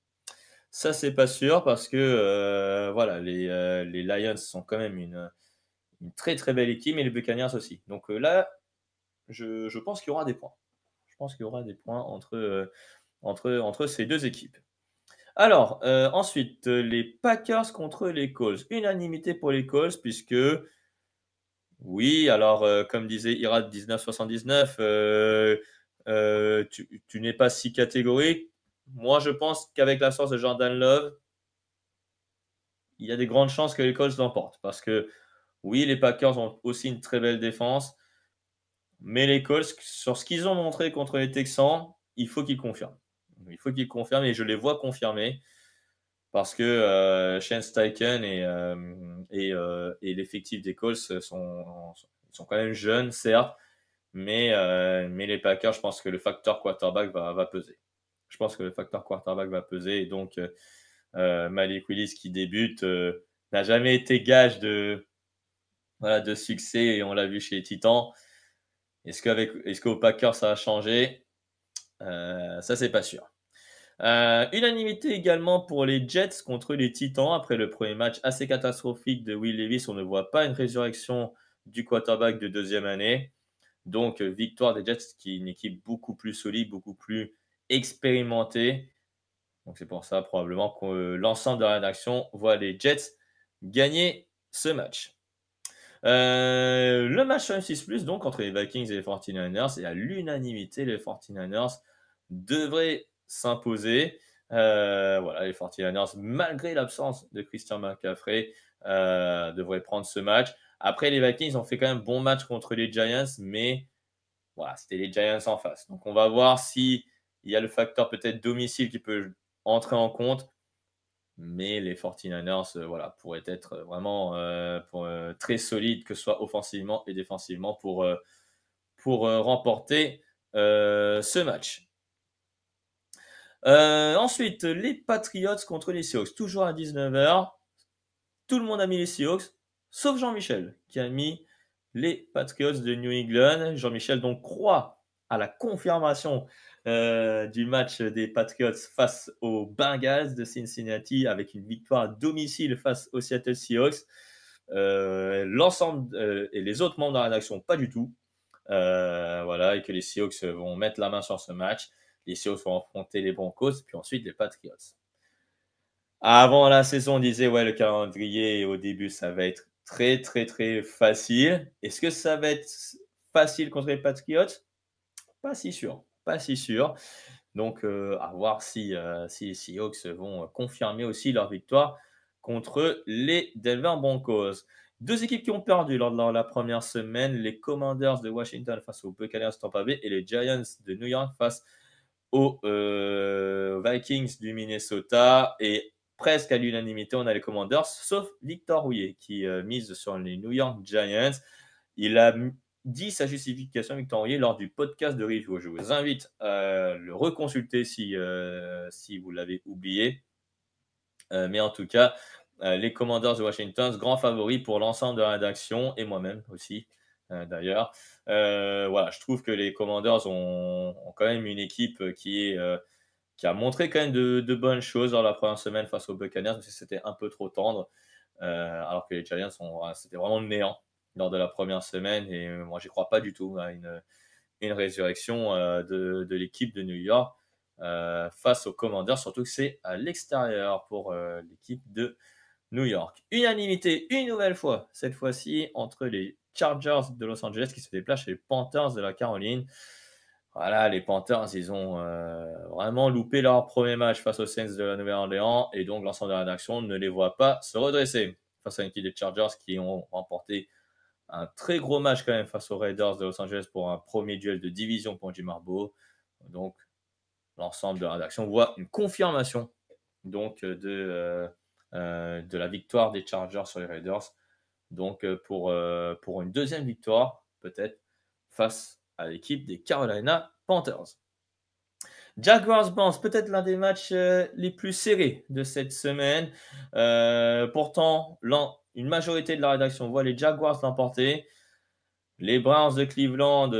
Ça, c'est pas sûr parce que voilà, les Lions sont quand même une très très belle équipe et les Buccaneers aussi. Donc là, je pense qu'il y aura des points. Je pense qu'il y aura des points entre ces deux équipes. Alors, ensuite, les Packers contre les Colts. Unanimité pour les Colts, puisque, oui, alors, comme disait Irad 1979, tu n'es pas si catégorique. Moi, je pense qu'avec la source de Jordan Love, il y a des grandes chances que les Colts l'emportent. Parce que oui, les Packers ont aussi une très belle défense, mais les Colts, sur ce qu'ils ont montré contre les Texans, il faut qu'ils confirment. Il faut qu'ils confirment et je les vois confirmer parce que Shane Steichen et l'effectif des Colts sont quand même jeunes, certes, mais les Packers, je pense que le facteur quarterback va peser. Je pense que le facteur quarterback va peser et donc Malik Willis qui débute n'a jamais été gage de succès et on l'a vu chez les Titans. Est-ce qu'au Packers ça a changé Ça, c'est pas sûr. Unanimité également pour les Jets contre les Titans après le premier match assez catastrophique de Will Levis. On ne voit pas une résurrection du quarterback de deuxième année. Donc, victoire des Jets qui est une équipe beaucoup plus solide, beaucoup plus expérimentée. Donc, c'est pour ça probablement que l'ensemble de la rédaction voit les Jets gagner ce match. Le match sur M6+, donc entre les Vikings et les 49ers, et à l'unanimité, les 49ers devraient s'imposer. Voilà, les 49ers, malgré l'absence de Christian McCaffrey, devraient prendre ce match. Après, les Vikings ont fait quand même bon match contre les Giants, mais voilà, c'était les Giants en face. Donc, on va voir s'il y a le facteur peut-être domicile qui peut entrer en compte. Mais les 49ers voilà, pourraient être vraiment très solides, que ce soit offensivement et défensivement, pour remporter ce match. Ensuite, les Patriots contre les Seahawks, toujours à 19h. Tout le monde a mis les Seahawks, sauf Jean-Michel, qui a mis les Patriots de New England. Jean-Michel donc croit à la confirmation du match des Patriots face aux Bengals de Cincinnati avec une victoire à domicile face aux Seattle Seahawks. L'ensemble et les autres membres de la rédaction, pas du tout. Voilà, et que les Seahawks vont mettre la main sur ce match. Les Seahawks vont affronter les Broncos, puis ensuite les Patriots. Avant la saison, on disait ouais, le calendrier au début, ça va être très très très facile. Est-ce que ça va être facile contre les Patriots? Pas si sûr, pas si sûr. Donc à voir si les Seahawks vont confirmer aussi leur victoire contre les Denver Broncos. Deux équipes qui ont perdu lors de la première semaine, les Commanders de Washington face aux Buccaneers de Tampa Bay et les Giants de New York face aux Vikings du Minnesota. Et presque à l'unanimité, on a les Commanders, sauf Victor Rouillet qui mise sur les New York Giants. Il a dit sa justification, Victor Rouillet, lors du podcast de review. Je vous invite à le reconsulter si vous l'avez oublié. Mais en tout cas, les Commanders de Washington, grand favori pour l'ensemble de la rédaction et moi-même aussi, d'ailleurs. Voilà, je trouve que les Commanders ont quand même une équipe qui a montré quand même de bonnes choses dans la première semaine face aux Buccaneers, mais c'était un peu trop tendre, alors que les Giants, c'était vraiment le néant lors de la première semaine, et moi, j'y crois pas du tout à une résurrection de l'équipe de New York face aux Commanders, surtout que c'est à l'extérieur pour l'équipe de New York. Unanimité, une nouvelle fois, cette fois-ci, entre les Chargers de Los Angeles qui se déplacent chez les Panthers de la Caroline. Voilà, les Panthers, ils ont vraiment loupé leur premier match face aux Saints de la Nouvelle-Orléans et donc l'ensemble de la rédaction ne les voit pas se redresser face à une équipe des Chargers qui ont remporté un très gros match quand même face aux Raiders de Los Angeles pour un premier duel de division pour Jim Harbaugh. Donc, l'ensemble de la rédaction voit une confirmation donc de la victoire des Chargers sur les Raiders. Donc, pour une deuxième victoire, peut-être, face à l'équipe des Carolina Panthers. Jaguars-Browns, peut-être l'un des matchs les plus serrés de cette semaine. Pourtant, une majorité de la rédaction voit les Jaguars l'emporter. Les Browns de Cleveland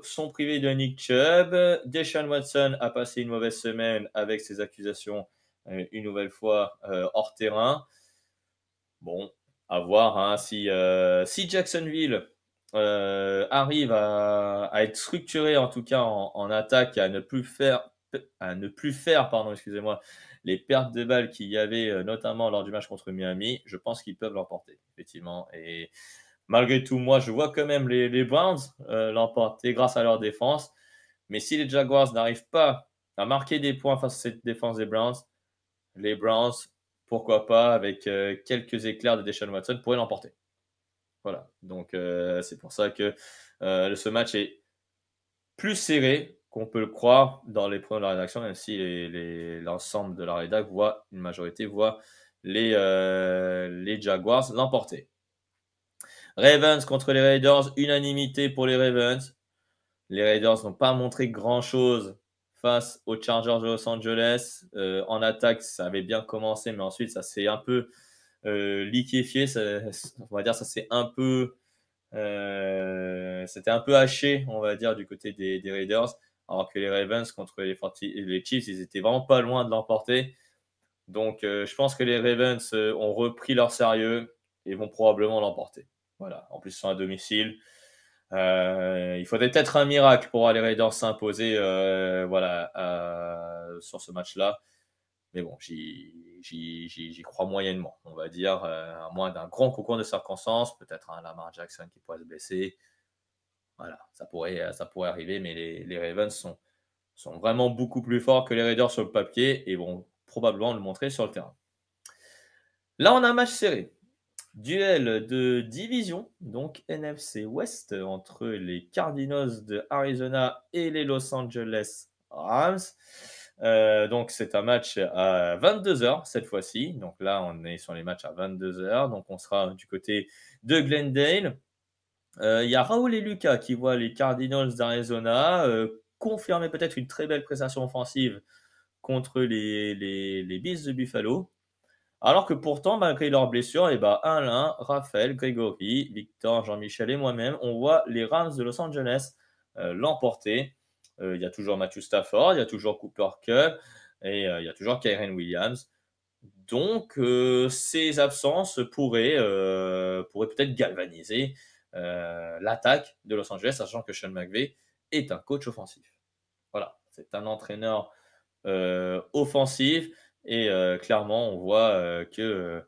sont privés de Nick Chubb. Deshaun Watson a passé une mauvaise semaine avec ses accusations une nouvelle fois hors terrain. Bon, à voir hein, si Jacksonville arrive à être structuré en tout cas en attaque et à ne plus faire excusez-moi, les pertes de balles qu'il y avait notamment lors du match contre Miami, je pense qu'ils peuvent l'emporter effectivement. Et malgré tout, moi je vois quand même les Browns l'emporter grâce à leur défense. Mais si les Jaguars n'arrivent pas à marquer des points face à cette défense des Browns, les Browns pourquoi pas, avec quelques éclairs de Deshaun Watson, pourrait l'emporter. Voilà, donc c'est pour ça que ce match est plus serré qu'on peut le croire dans les pronos de la rédaction, même si l'ensemble de la rédac voit, une majorité voit les Jaguars l'emporter. Ravens contre les Raiders, unanimité pour les Ravens. Les Raiders n'ont pas montré grand-chose face aux Chargers de Los Angeles. En attaque, ça avait bien commencé, mais ensuite, ça s'est un peu liquéfié. On va dire, ça s'est un peu... c'était un peu haché, on va dire, du côté des Raiders, alors que les Ravens contre les Chiefs, ils étaient vraiment pas loin de l'emporter. Donc, je pense que les Ravens ont repris leur sérieux et vont probablement l'emporter. Voilà. En plus, ils sont à domicile. Il faudrait peut-être un miracle pour les Raiders s'imposer sur ce match-là. Mais bon, j'y crois moyennement, on va dire, à moins d'un grand concours de circonstances, peut-être un Lamar Jackson qui pourrait se blesser. Voilà, ça pourrait arriver, mais les Ravens sont vraiment beaucoup plus forts que les Raiders sur le papier et vont probablement le montrer sur le terrain. Là, on a un match serré. Duel de division, donc NFC West, entre les Cardinals de Arizona et les Los Angeles Rams. Donc c'est un match à 22h cette fois-ci. Donc là, on est sur les matchs à 22h. Donc on sera du côté de Glendale. Il y a Raoul et Lucas qui voient les Cardinals d'Arizona confirmer peut-être une très belle prestation offensive contre les Bills de Buffalo. Alors que pourtant, malgré leurs blessures, Alain, Raphaël, Grégory, Victor, Jean-Michel et moi-même, on voit les Rams de Los Angeles l'emporter. Il y a toujours Matthew Stafford, il y a toujours Cooper Kupp et il y a toujours Kyren Williams. Donc, ces absences pourraient peut-être galvaniser l'attaque de Los Angeles, sachant que Sean McVay est un coach offensif. Voilà, c'est un entraîneur offensif. Et clairement, on voit que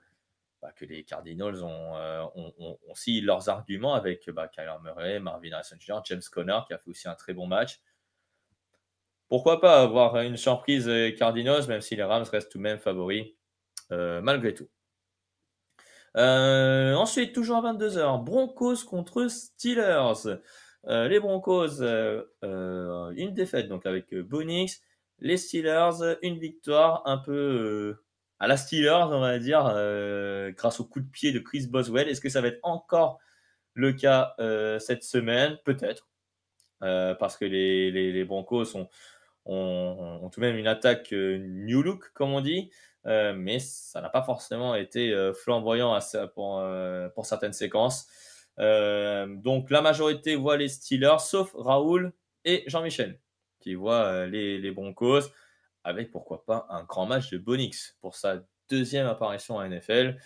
les Cardinals ont aussi leurs arguments avec Kyler Murray, Marvin Harrison Jr., James Conner, qui a fait aussi un très bon match. Pourquoi pas avoir une surprise Cardinals, même si les Rams restent tout de même favoris, malgré tout. Ensuite, toujours à 22h, Broncos contre Steelers. Les Broncos, une défaite donc avec Bonix. Les Steelers, une victoire un peu à la Steelers, on va dire, grâce au coup de pied de Chris Boswell. Est-ce que ça va être encore le cas cette semaine? Peut-être, parce que les Broncos ont tout de même une attaque new look, comme on dit, mais ça n'a pas forcément été flamboyant pour certaines séquences. Donc la majorité voit les Steelers, sauf Raoul et Jean-Michel, qui voient les Broncos, avec pourquoi pas un grand match de Bonix pour sa deuxième apparition en NFL.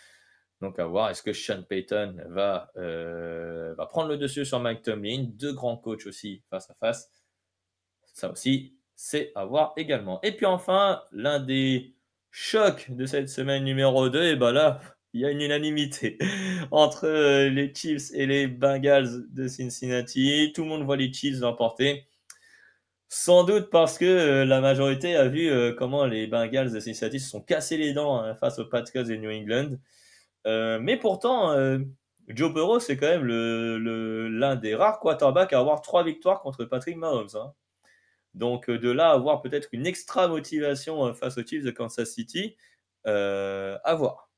Donc à voir, est-ce que Sean Payton va prendre le dessus sur Mike Tomlin, deux grands coachs aussi face à face. Ça aussi, c'est à voir également. Et puis enfin, l'un des chocs de cette semaine numéro 2, et là, il y a une unanimité entre les Chiefs et les Bengals de Cincinnati. Tout le monde voit les Chiefs l'emporter. Sans doute parce que la majorité a vu comment les Bengals de Cincinnati se sont cassés les dents face aux Patriots de New England. Mais pourtant, Joe Burrow, c'est quand même l'un des rares quarterbacks à avoir 3 victoires contre Patrick Mahomes. Hein. Donc de là avoir peut-être une extra motivation face aux Chiefs de Kansas City, à voir.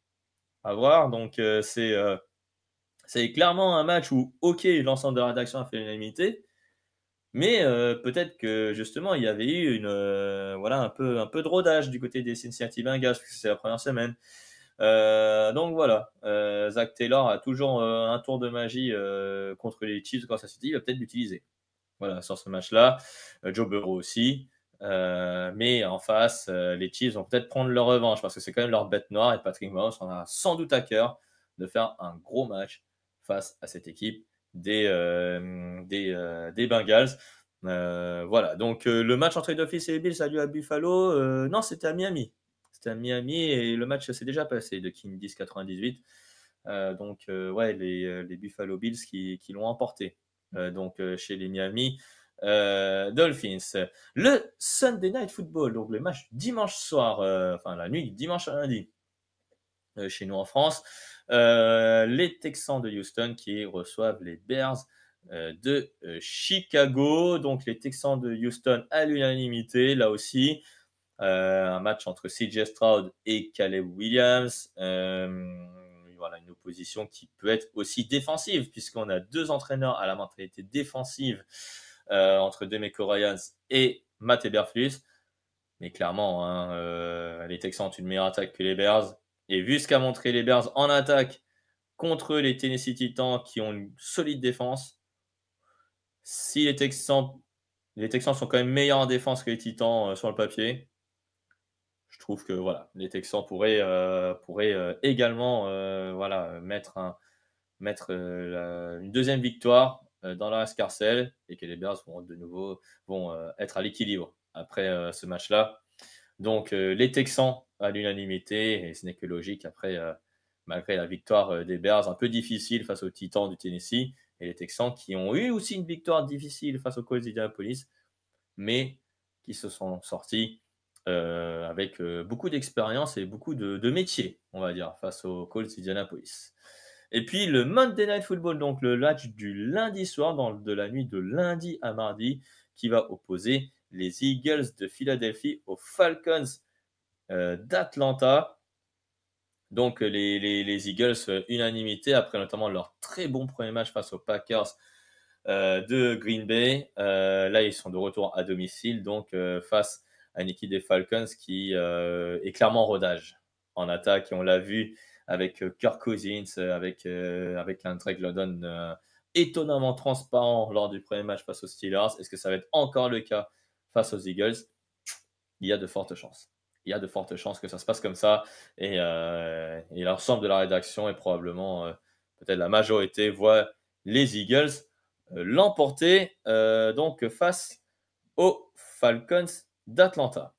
À voir. Donc c'est clairement un match où, ok, l'ensemble de la rédaction a fait l'unanimité, mais peut-être que justement il y avait eu un peu de rodage du côté des Cincinnati Bengals, parce que c'est la première semaine. Donc voilà, Zach Taylor a toujours un tour de magie contre les Chiefs de Kansas City, il va peut-être l'utiliser. Voilà, sur ce match-là. Joe Burrow aussi. Mais en face, les Chiefs vont peut-être prendre leur revanche parce que c'est quand même leur bête noire et Patrick Mahomes en a sans doute à cœur de faire un gros match face à cette équipe des Bengals. Voilà, donc le match entre les Dolphins et les Bills a lieu à Buffalo. Non, c'était à Miami. C'était à Miami et le match s'est déjà passé de King 10-98. Donc, les Buffalo Bills qui l'ont emporté. Donc chez les Miami Dolphins. Le Sunday Night Football, donc le match dimanche soir, la nuit dimanche à lundi. chez nous en France. Les Texans de Houston qui reçoivent les Bears de Chicago. Donc les Texans de Houston à l'unanimité, là aussi. Un match entre CJ Stroud et Caleb Williams. Voilà, une opposition qui peut être aussi défensive, puisqu'on a deux entraîneurs à la mentalité défensive entre DeMeco Ryans et Matt Eberflus. Mais clairement, hein, les Texans ont une meilleure attaque que les Bears. Et vu ce qu'a montré les Bears en attaque contre les Tennessee Titans qui ont une solide défense, si les Texans sont quand même meilleurs en défense que les Titans sur le papier, je trouve que voilà, les Texans pourraient également voilà, mettre une deuxième victoire dans leur escarcelle et que les Bears vont de nouveau être à l'équilibre après ce match-là. Donc les Texans à l'unanimité, et ce n'est que logique après, malgré la victoire des Bears un peu difficile face aux Titans du Tennessee, et les Texans qui ont eu aussi une victoire difficile face aux Colts d'Indianapolis, mais qui se sont sortis avec beaucoup d'expérience et beaucoup de métier, on va dire, face aux Colts d'Indianapolis. Et puis le Monday Night Football, donc le match du lundi soir, de la nuit de lundi à mardi, qui va opposer les Eagles de Philadelphie aux Falcons d'Atlanta. Donc les Eagles, unanimité, après notamment leur très bon premier match face aux Packers de Green Bay. Là, ils sont de retour à domicile, donc face à une équipe des Falcons qui est clairement en rodage en attaque. Et on l'a vu avec Kirk Cousins, avec Drake London étonnamment transparent lors du premier match face aux Steelers. Est-ce que ça va être encore le cas face aux Eagles? Il y a de fortes chances. Il y a de fortes chances que ça se passe comme ça. Et l'ensemble de la rédaction et probablement peut-être la majorité voit les Eagles l'emporter donc face aux Falcons d'Atlanta.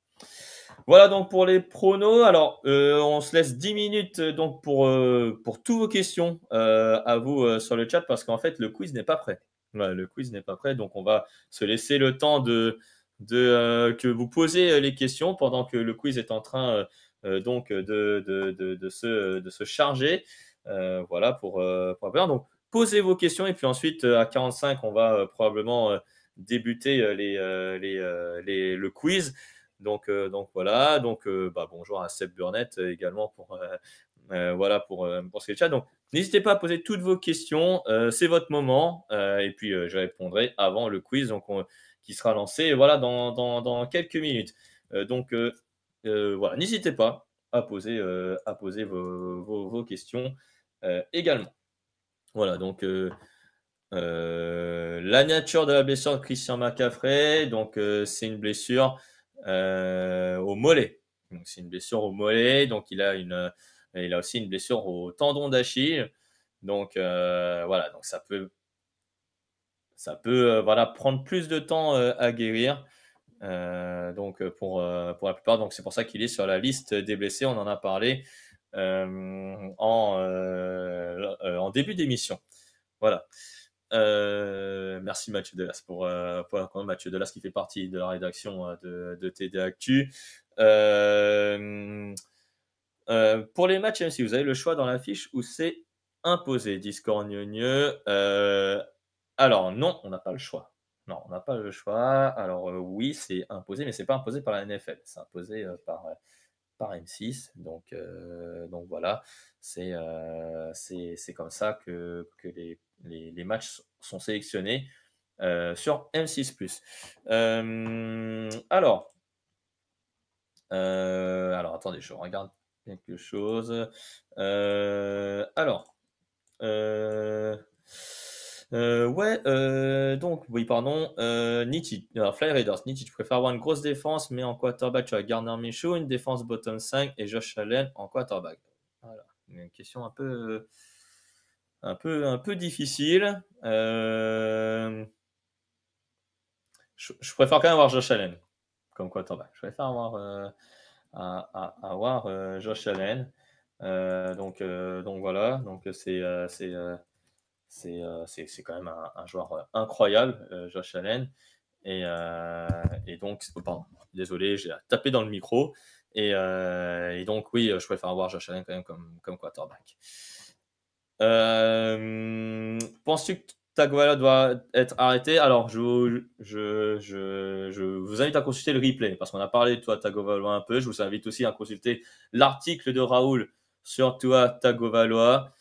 Voilà donc pour les pronos. Alors, on se laisse 10 minutes donc pour toutes vos questions à vous sur le chat parce qu'en fait, le quiz n'est pas prêt. Ouais, le quiz n'est pas prêt, donc on va se laisser le temps que vous posez les questions pendant que le quiz est en train donc de se charger. Voilà pour faire. Donc, posez vos questions et puis ensuite à 45, on va probablement débuter le quiz. Donc voilà. Donc bonjour à Seb Burnett également pour voilà pour ce chat. Donc n'hésitez pas à poser toutes vos questions. C'est votre moment et puis je répondrai avant le quiz donc qui sera lancé voilà dans quelques minutes. Donc voilà, n'hésitez pas à poser vos questions également. Voilà donc la nature de la blessure de Christian McCaffrey, donc c'est une blessure au mollet. Donc c'est une blessure au mollet, donc il a aussi une blessure au tendon d'Achille. Donc voilà, donc ça peut voilà prendre plus de temps à guérir. Donc pour la plupart, donc c'est pour ça qu'il est sur la liste des blessés. On en a parlé en début d'émission. Voilà. Merci Mathieu Delas pour Mathieu Delas qui fait partie de la rédaction de TD Actu. Pour les matchs, si vous avez le choix dans l'affiche où c'est imposé, Discord gneugneux. Alors non, on n'a pas le choix. Non, on n'a pas le choix. Alors oui, c'est imposé, mais c'est pas imposé par la NFL, c'est imposé par M6. Donc voilà, c'est comme ça que les matchs sont sélectionnés sur M6+. Alors, attendez, je regarde quelque chose. Donc, oui, pardon. Nietzsche, alors Fly Raiders, Nietzsche, tu préfères avoir une grosse défense, mais en quarterback, tu as Gardner Minshew, une défense bottom 5 et Josh Allen en quarterback. Voilà, une question un peu difficile. Je préfère quand même avoir Josh Allen comme quarterback. Je préfère avoir Josh Allen. Donc voilà, donc c'est quand même un joueur incroyable, Josh Allen. Et donc, pardon, désolé, j'ai tapé dans le micro. Et donc, oui, je préfère avoir Josh Allen quand même comme quarterback. Penses-tu que Tagovailoa doit être arrêté? Alors, je vous invite à consulter le replay parce qu'on a parlé de Tua Tagovailoa un peu. Je vous invite aussi à consulter l'article de Raoul sur Tua Tagovailoa.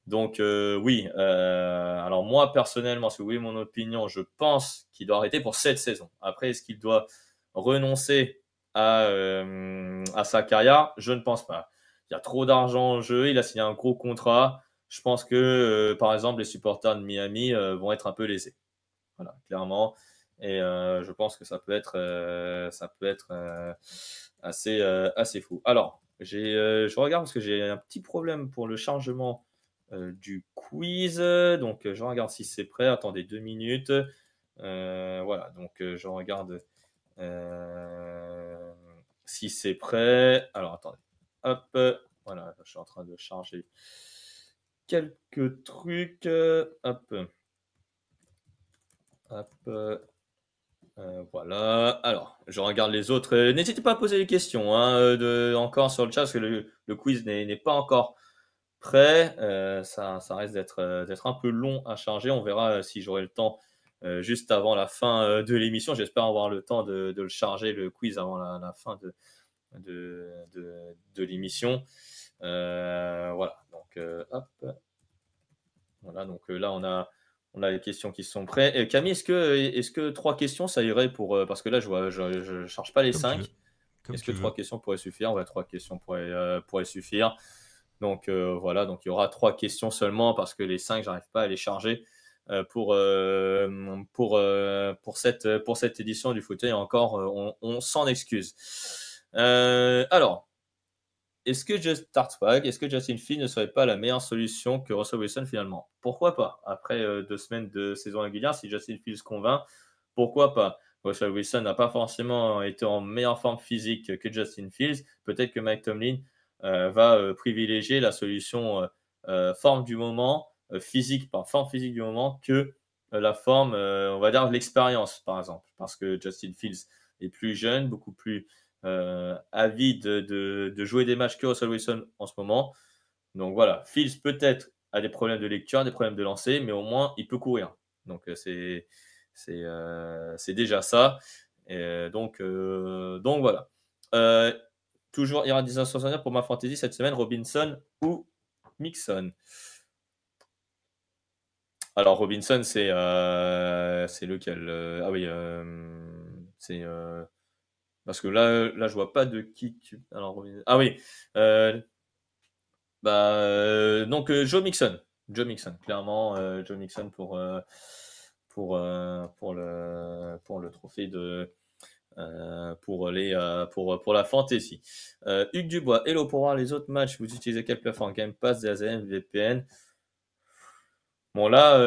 Donc, oui. Alors, moi, personnellement, si vous voulez mon opinion, je pense qu'il doit arrêter pour cette saison. Après, est-ce qu'il doit renoncer à sa carrière? Je ne pense pas. Il y a trop d'argent en jeu. Il a signé un gros contrat. Je pense que, par exemple, les supporters de Miami vont être un peu lésés. Voilà, clairement. Et je pense que ça peut être assez fou. Alors, je regarde parce que j'ai un petit problème pour le chargement du quiz. Donc, je regarde si c'est prêt. Attendez 2 minutes. Voilà, donc je regarde si c'est prêt. Alors, attendez. Hop, voilà, je suis en train de charger quelques trucs. Hop, hop. Voilà. Alors, je regarde les autres. N'hésitez pas à poser des questions hein, encore sur le chat parce que le quiz n'est pas encore prêt. Ça risque d'être un peu long à charger. On verra si j'aurai le temps juste avant la fin de l'émission. J'espère avoir le temps de le charger, le quiz, avant la fin de l'émission. Voilà. Donc, hop. Voilà. Donc là, on a les questions qui sont prêtes. Camille, est-ce que 3 questions, ça irait pour. Parce que là, je charge pas les Comme tu 5. veux. Comme Est-ce que tu trois veux. questions pourraient suffire? Ouais, 3 questions pourraient suffire. Donc voilà, donc il y aura 3 questions seulement parce que les 5, j'arrive pas à les charger pour cette édition du fauteuil. Encore, on s'en excuse. Alors, est-ce que Justin Fields ne serait pas la meilleure solution que Russell Wilson finalement? Pourquoi pas? Après 2 semaines de saison régulière, si Justin Fields convainc, pourquoi pas? Russell Wilson n'a pas forcément été en meilleure forme physique que Justin Fields. Peut-être que Mike Tomlin va privilégier la solution forme du moment, forme physique du moment, que la forme, on va dire, de l'expérience, par exemple. Parce que Justin Fields est plus jeune, beaucoup plus avide de jouer des matchs que Russell Wilson en ce moment. Donc voilà, Fields peut-être a des problèmes de lecture, des problèmes de lancer, mais au moins il peut courir. Donc c'est déjà ça. Donc voilà. Toujours, il y aura des associations pour ma fantasy cette semaine, Robinson ou Mixon. Alors Robinson, c'est lequel? Ah oui, c'est parce que là, je vois pas de qui tu. Alors, ah oui. Donc, Joe Mixon. Joe Mixon, clairement. Joe Mixon pour le trophée pour la fantasy. Hugues Dubois, hello, pour voir les autres matchs, vous utilisez quelle plateforme? Game Pass, DAZN, VPN? Bon là,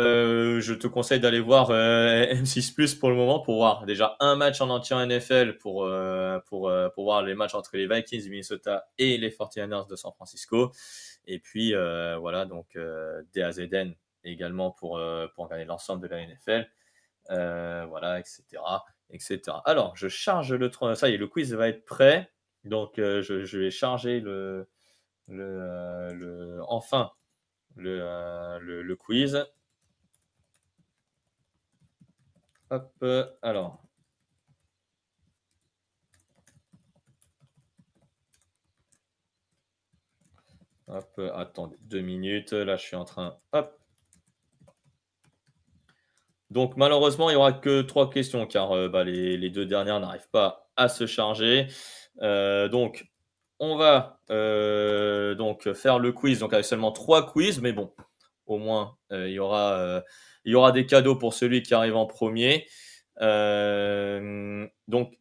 je te conseille d'aller voir M6 Plus pour le moment pour voir déjà un match en entier en NFL pour voir les matchs entre les Vikings du Minnesota et les 49ers de San Francisco. Et puis voilà, donc DAZN également pour gagner l'ensemble de la NFL. Voilà, etc., etc. Alors, je charge ça y est, le quiz va être prêt. Donc, je vais charger enfin le quiz. Hop, alors. Hop, attendez 2 minutes. Là, je suis en train. Hop. Donc, malheureusement, il n'y aura que 3 questions car les 2 dernières n'arrivent pas à se charger. Donc, on va donc faire le quiz. Donc, avec seulement 3 quiz, mais bon, au moins, il y aura des cadeaux pour celui qui arrive en premier. Donc,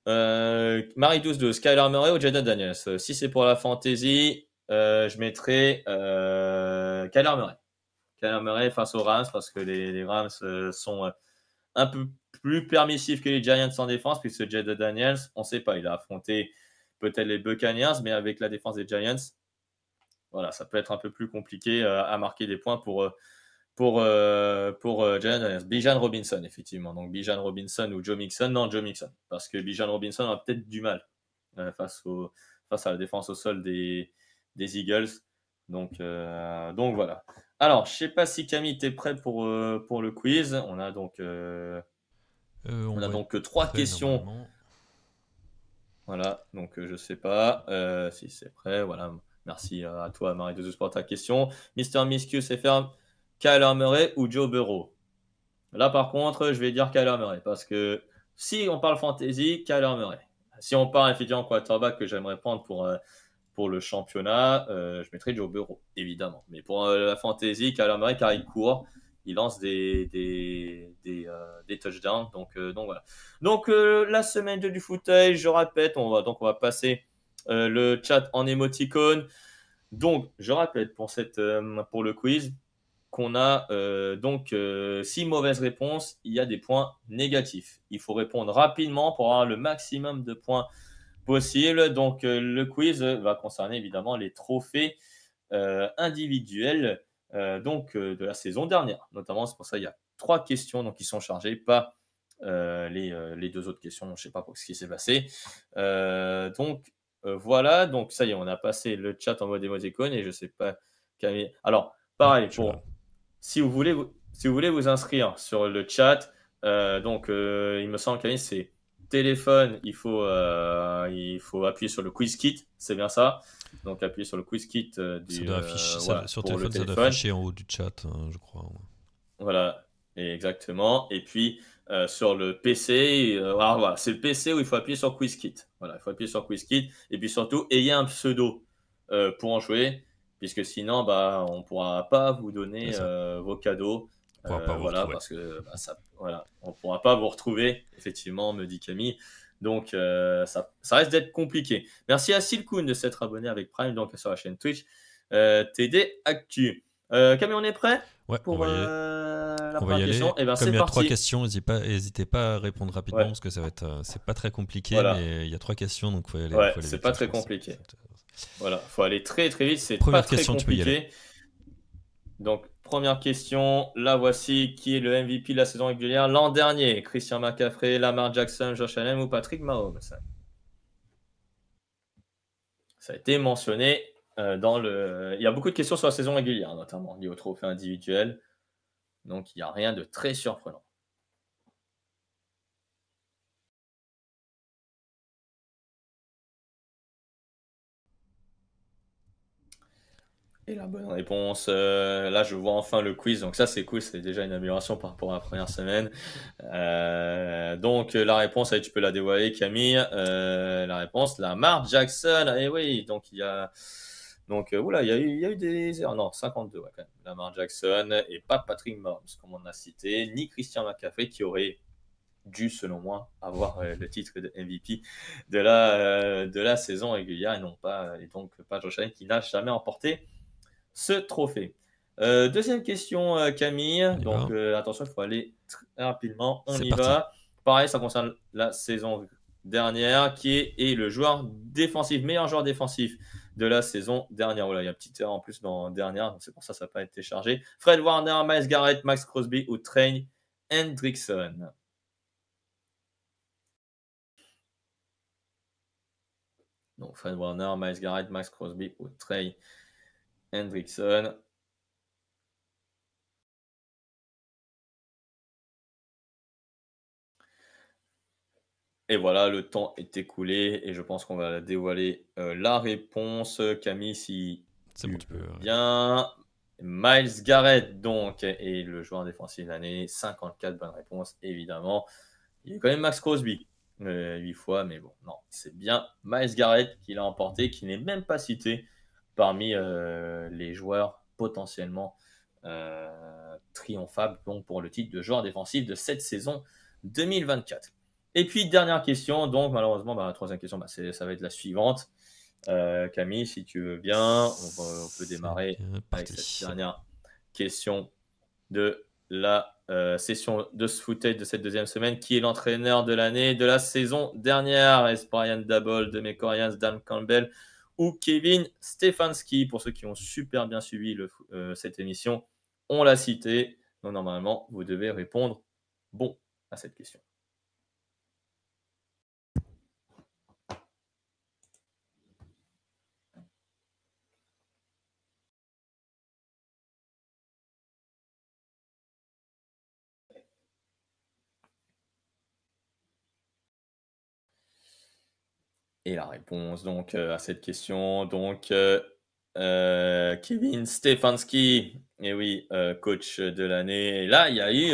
Marie 12 Skylar Murray ou Jaden Daniels. Si c'est pour la fantasy, je mettrai Kyler Murray. Kyler Murray face aux Rams parce que les Rams sont un peu plus permissifs que les Giants en défense, puisque Jaden Daniels, on ne sait pas, il a affronté peut-être les Buccaneers, mais avec la défense des Giants, voilà, ça peut être un peu plus compliqué à marquer des points pour Jaden Daniels. Bijan Robinson, effectivement. Donc Bijan Robinson ou Joe Mixon. Non, Joe Mixon. Parce que Bijan Robinson a peut-être du mal face à la défense au sol des Eagles. Donc voilà. Alors, je sais pas si Camille, t'es prêt pour le quiz. On a donc On va être 3 prêt questions. normalement. Voilà, donc je sais pas si c'est prêt. Voilà, merci à toi, Marie de Zeus, pour ta question. Mister Miscus et ferme. Kyler Murray ou Joe Burrow? Là, par contre, je vais dire Kyler Murray parce que si on parle fantasy, Kyler Murray. Si on parle effectivement quarterback que j'aimerais prendre pour le championnat, je mettrais Joe Burrow, évidemment. Mais pour la fantasy, Kyler Murray, car il court, il lance des touchdowns. Donc voilà. Donc la semaine 2 du fauteuil, je répète, on va passer le chat en émoticône. Donc, je répète pour le quiz qu'on a 6 mauvaises réponses, il y a des points négatifs. Il faut répondre rapidement pour avoir le maximum de points possible. Donc, le quiz va concerner évidemment les trophées individuels de la saison dernière. Notamment, c'est pour ça qu'il y a 3 questions qui sont chargées, pas les 2 autres questions. Je ne sais pas ce qui s'est passé. Voilà, donc ça y est, on a passé le chat en mode émoticône et je ne sais pas. Camille. Alors, pareil, si vous voulez vous inscrire sur le chat, il me semble, Camille, c'est téléphone, il faut appuyer sur le quiz kit, c'est bien ça. Donc appuyer sur le quiz kit Ça doit afficher, sur téléphone, le ça doit téléphone. afficher en haut du chat, je crois. Voilà, exactement. Et puis sur le PC, voilà, c'est le PC où il faut appuyer sur quiz kit. Voilà, il faut appuyer sur quiz kit. Et puis surtout, ayez un pseudo pour en jouer, puisque sinon, on ne pourra pas vous donner vos cadeaux. On pourra pas vous retrouver. Parce que on ne pourra pas vous retrouver, effectivement, me dit Camille. Donc, ça risque d'être compliqué. Merci à Silkoun de s'être abonné avec Prime donc sur la chaîne Twitch TD Actu. Camille, on est prêt pour la première question? Eh ben, comme il y a 3 questions, n'hésitez pas à répondre rapidement parce que c'est pas très compliqué, mais il y a 3 questions, donc faut aller. C'est pas très compliqué. Voilà, faut aller très très vite, c'est Première pas très question, compliqué. Tu peux y aller. Donc, première question, la voici. Qui est le MVP de la saison régulière l'an dernier? Christian McCaffrey, Lamar Jackson, Josh Allen ou Patrick Mahomes? Ça a été mentionné il y a beaucoup de questions sur la saison régulière, notamment liées au trophée individuel. Donc, il n'y a rien de très surprenant. Et la bonne réponse, là je vois enfin le quiz, donc ça c'est cool, c'est déjà une amélioration par rapport à la première semaine. Donc la réponse, tu peux la dévoiler Camille, la réponse, Lamar Jackson, et oui, donc il y a... Donc il y a eu des erreurs, non, 52 quand même. Lamar Jackson et pas Patrick Mahomes, comme on a cité, ni Christian McCaffrey qui aurait dû, selon moi, avoir le titre de MVP de la saison régulière et donc pas Josh Allen qui n'a jamais remporté ce trophée. Deuxième question, Camille. Donc, attention, il faut aller très rapidement. On y va. Pareil, ça concerne la saison dernière, qui est le joueur défensif, meilleur joueur défensif de la saison dernière. Voilà, il y a une petite erreur en plus dans dernière, donc c'est pour ça que ça n'a pas été chargé. Fred Warner, Myles Garrett, Max Crosby ou Trey Hendrickson? Donc, Fred Warner, Myles Garrett, Max Crosby ou Trey Hendrickson. Et voilà, le temps est écoulé et je pense qu'on va dévoiler la réponse. Camille, si c'est bon, tu peux bien. Myles Garrett, donc, est le joueur défensif de l'année. 54 bonnes réponses, évidemment. Il y a quand même Max Crosby, 8 fois, mais bon, non, c'est bien Myles Garrett qui l'a emporté, qui n'est même pas cité parmi les joueurs potentiellement triomphables donc, pour le titre de joueur défensif de cette saison 2024. Et puis, dernière question, donc malheureusement, la troisième question, ça va être la suivante. Camille, si tu veux bien, on peut démarrer avec cette dernière question de la session de ce footage de cette deuxième semaine. Qui est l'entraîneur de l'année de la saison dernière? Est-ce Brian Daboll, Demi Corians, Dan Campbell ou Kevin Stefanski? Pour ceux qui ont super bien suivi cette émission, on l'a cité. Donc normalement, vous devez répondre bon à cette question. Et la réponse donc à cette question, donc Kevin Stefanski, et oui, coach de l'année. Et là, il y a eu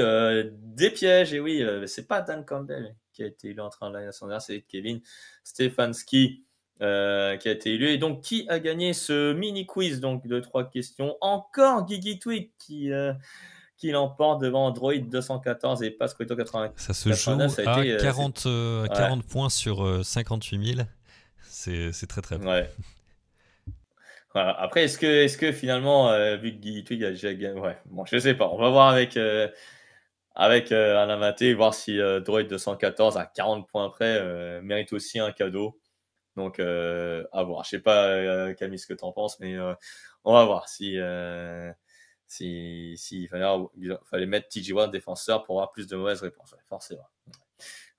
des pièges, et oui, c'est pas Dan Campbell qui a été élu entrant de l'année dernière, c'est Kevin Stefanski qui a été élu. Et donc, qui a gagné ce mini quiz donc de 3 questions? Encore Guigui Twig qui l'emporte devant Droid 214 et Pasquito 89. Ça se joue Ça a à été, 40 points sur 58 000. C'est très très bon. Ouais. Voilà. Après, est-ce que finalement, vu que Guigui Twig a déjà gagné, ouais, bon, je sais pas. On va voir avec Alain Maté, voir si Droid 214 à 40 points près mérite aussi un cadeau. Donc, à voir. Je sais pas, Camille, ce que tu en penses, mais on va voir s'il fallait mettre TJ Watt défenseur pour avoir plus de mauvaises réponses. Ouais, forcément.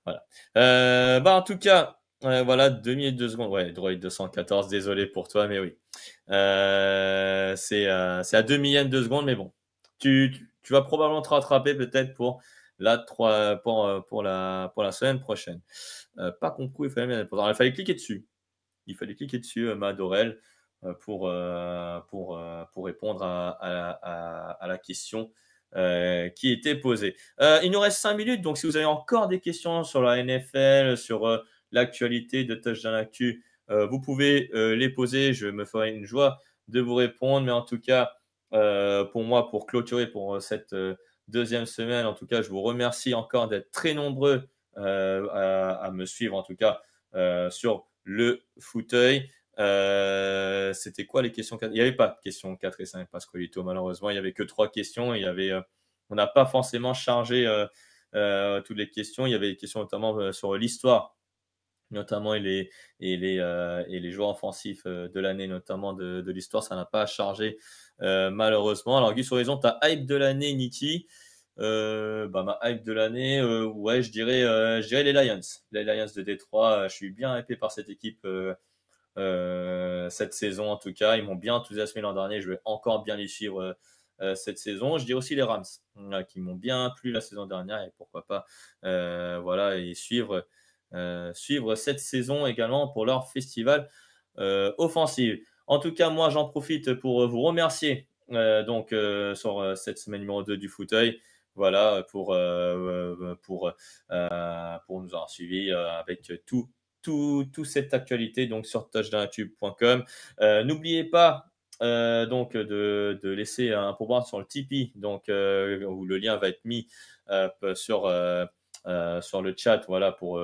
Voilà. En tout cas, voilà, 2 minutes 2 secondes. Ouais, Droid 214, désolé pour toi, mais oui. C'est à 2 millièmes de seconde, mais bon. Tu vas probablement te rattraper peut-être pour pour la semaine prochaine. Pas compris, il fallait cliquer dessus. Il fallait cliquer dessus, Madorel, pour répondre à la question qui était posée. Il nous reste 5 minutes, donc si vous avez encore des questions sur la NFL, sur l'actualité de Touchdown Actu, vous pouvez les poser. Je me ferai une joie de vous répondre. Mais en tout cas, pour moi, pour clôturer pour cette deuxième semaine, en tout cas, je vous remercie encore d'être très nombreux à me suivre, en tout cas, sur le fauteuil. C'était quoi les questions 4? Il n'y avait pas de questions 4 et 5 Pasqualito, malheureusement. Il n'y avait que 3 questions. On n'a pas forcément chargé toutes les questions. Il y avait des questions notamment sur l'histoire, notamment et les joueurs offensifs de l'année, notamment de l'histoire. Ça n'a pas chargé malheureusement. Alors, Gus Horizon, ta hype de l'année, Niki. Ma hype de l'année, ouais, je dirais les Lions. Les Lions de Détroit. Je suis bien hypé par cette équipe cette saison en tout cas. Ils m'ont bien enthousiasmé l'an dernier. Je vais encore bien les suivre cette saison. Je dirais aussi les Rams qui m'ont bien plu la saison dernière et pourquoi pas voilà, et suivre cette saison également pour leur festival offensif. En tout cas, moi, j'en profite pour vous remercier sur cette semaine numéro 2 du fauteuil. Voilà, pour nous avoir suivis avec toute cette actualité donc sur touchdownactu.com. N'oubliez pas donc de laisser un pourboire sur le Tipeee, donc où le lien va être mis sur le chat, voilà, pour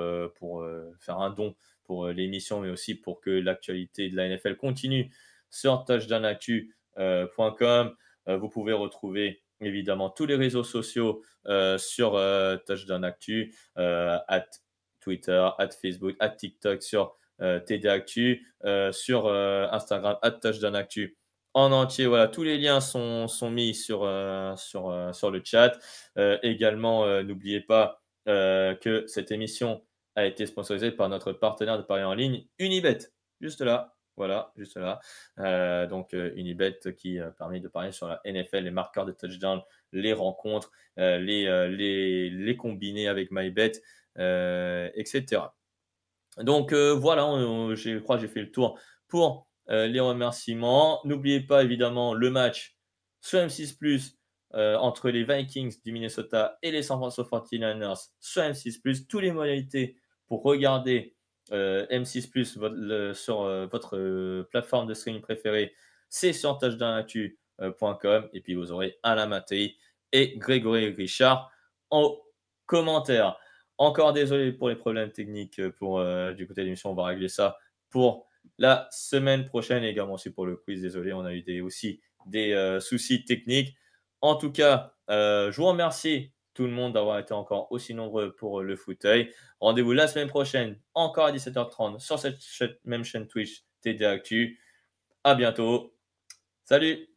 faire un don pour l'émission, mais aussi pour que l'actualité de la NFL continue sur touchdownactu.com. Vous pouvez retrouver évidemment tous les réseaux sociaux sur Touchdown Actu, Twitter, Facebook, TikTok, sur TD Actu, sur Instagram, Touchdown Actu. En entier, voilà, tous les liens sont mis sur le chat. Également, n'oubliez pas que cette émission a été sponsorisée par notre partenaire de paris en ligne, Unibet. Juste là, voilà, juste là. Unibet qui permet de parier sur la NFL, les marqueurs de touchdown, les rencontres, les combinés avec MyBet, etc. Donc voilà, je crois que j'ai fait le tour pour les remerciements. N'oubliez pas évidemment le match sur M6+, entre les Vikings du Minnesota et les San Francisco 49ers sur M6+. Toutes les modalités pour regarder M6+, sur votre plateforme de streaming préférée, c'est sur touchdownactu.com. Et puis vous aurez Alain Mattei et Grégory Richard en commentaire. Encore désolé pour les problèmes techniques du côté de l'émission. On va régler ça pour la semaine prochaine et également aussi pour le quiz. Désolé, on a eu aussi des soucis techniques. En tout cas, je vous remercie tout le monde d'avoir été encore aussi nombreux pour le fauteuil. Rendez-vous la semaine prochaine, encore à 17h30 sur cette même chaîne Twitch TD Actu. À bientôt. Salut!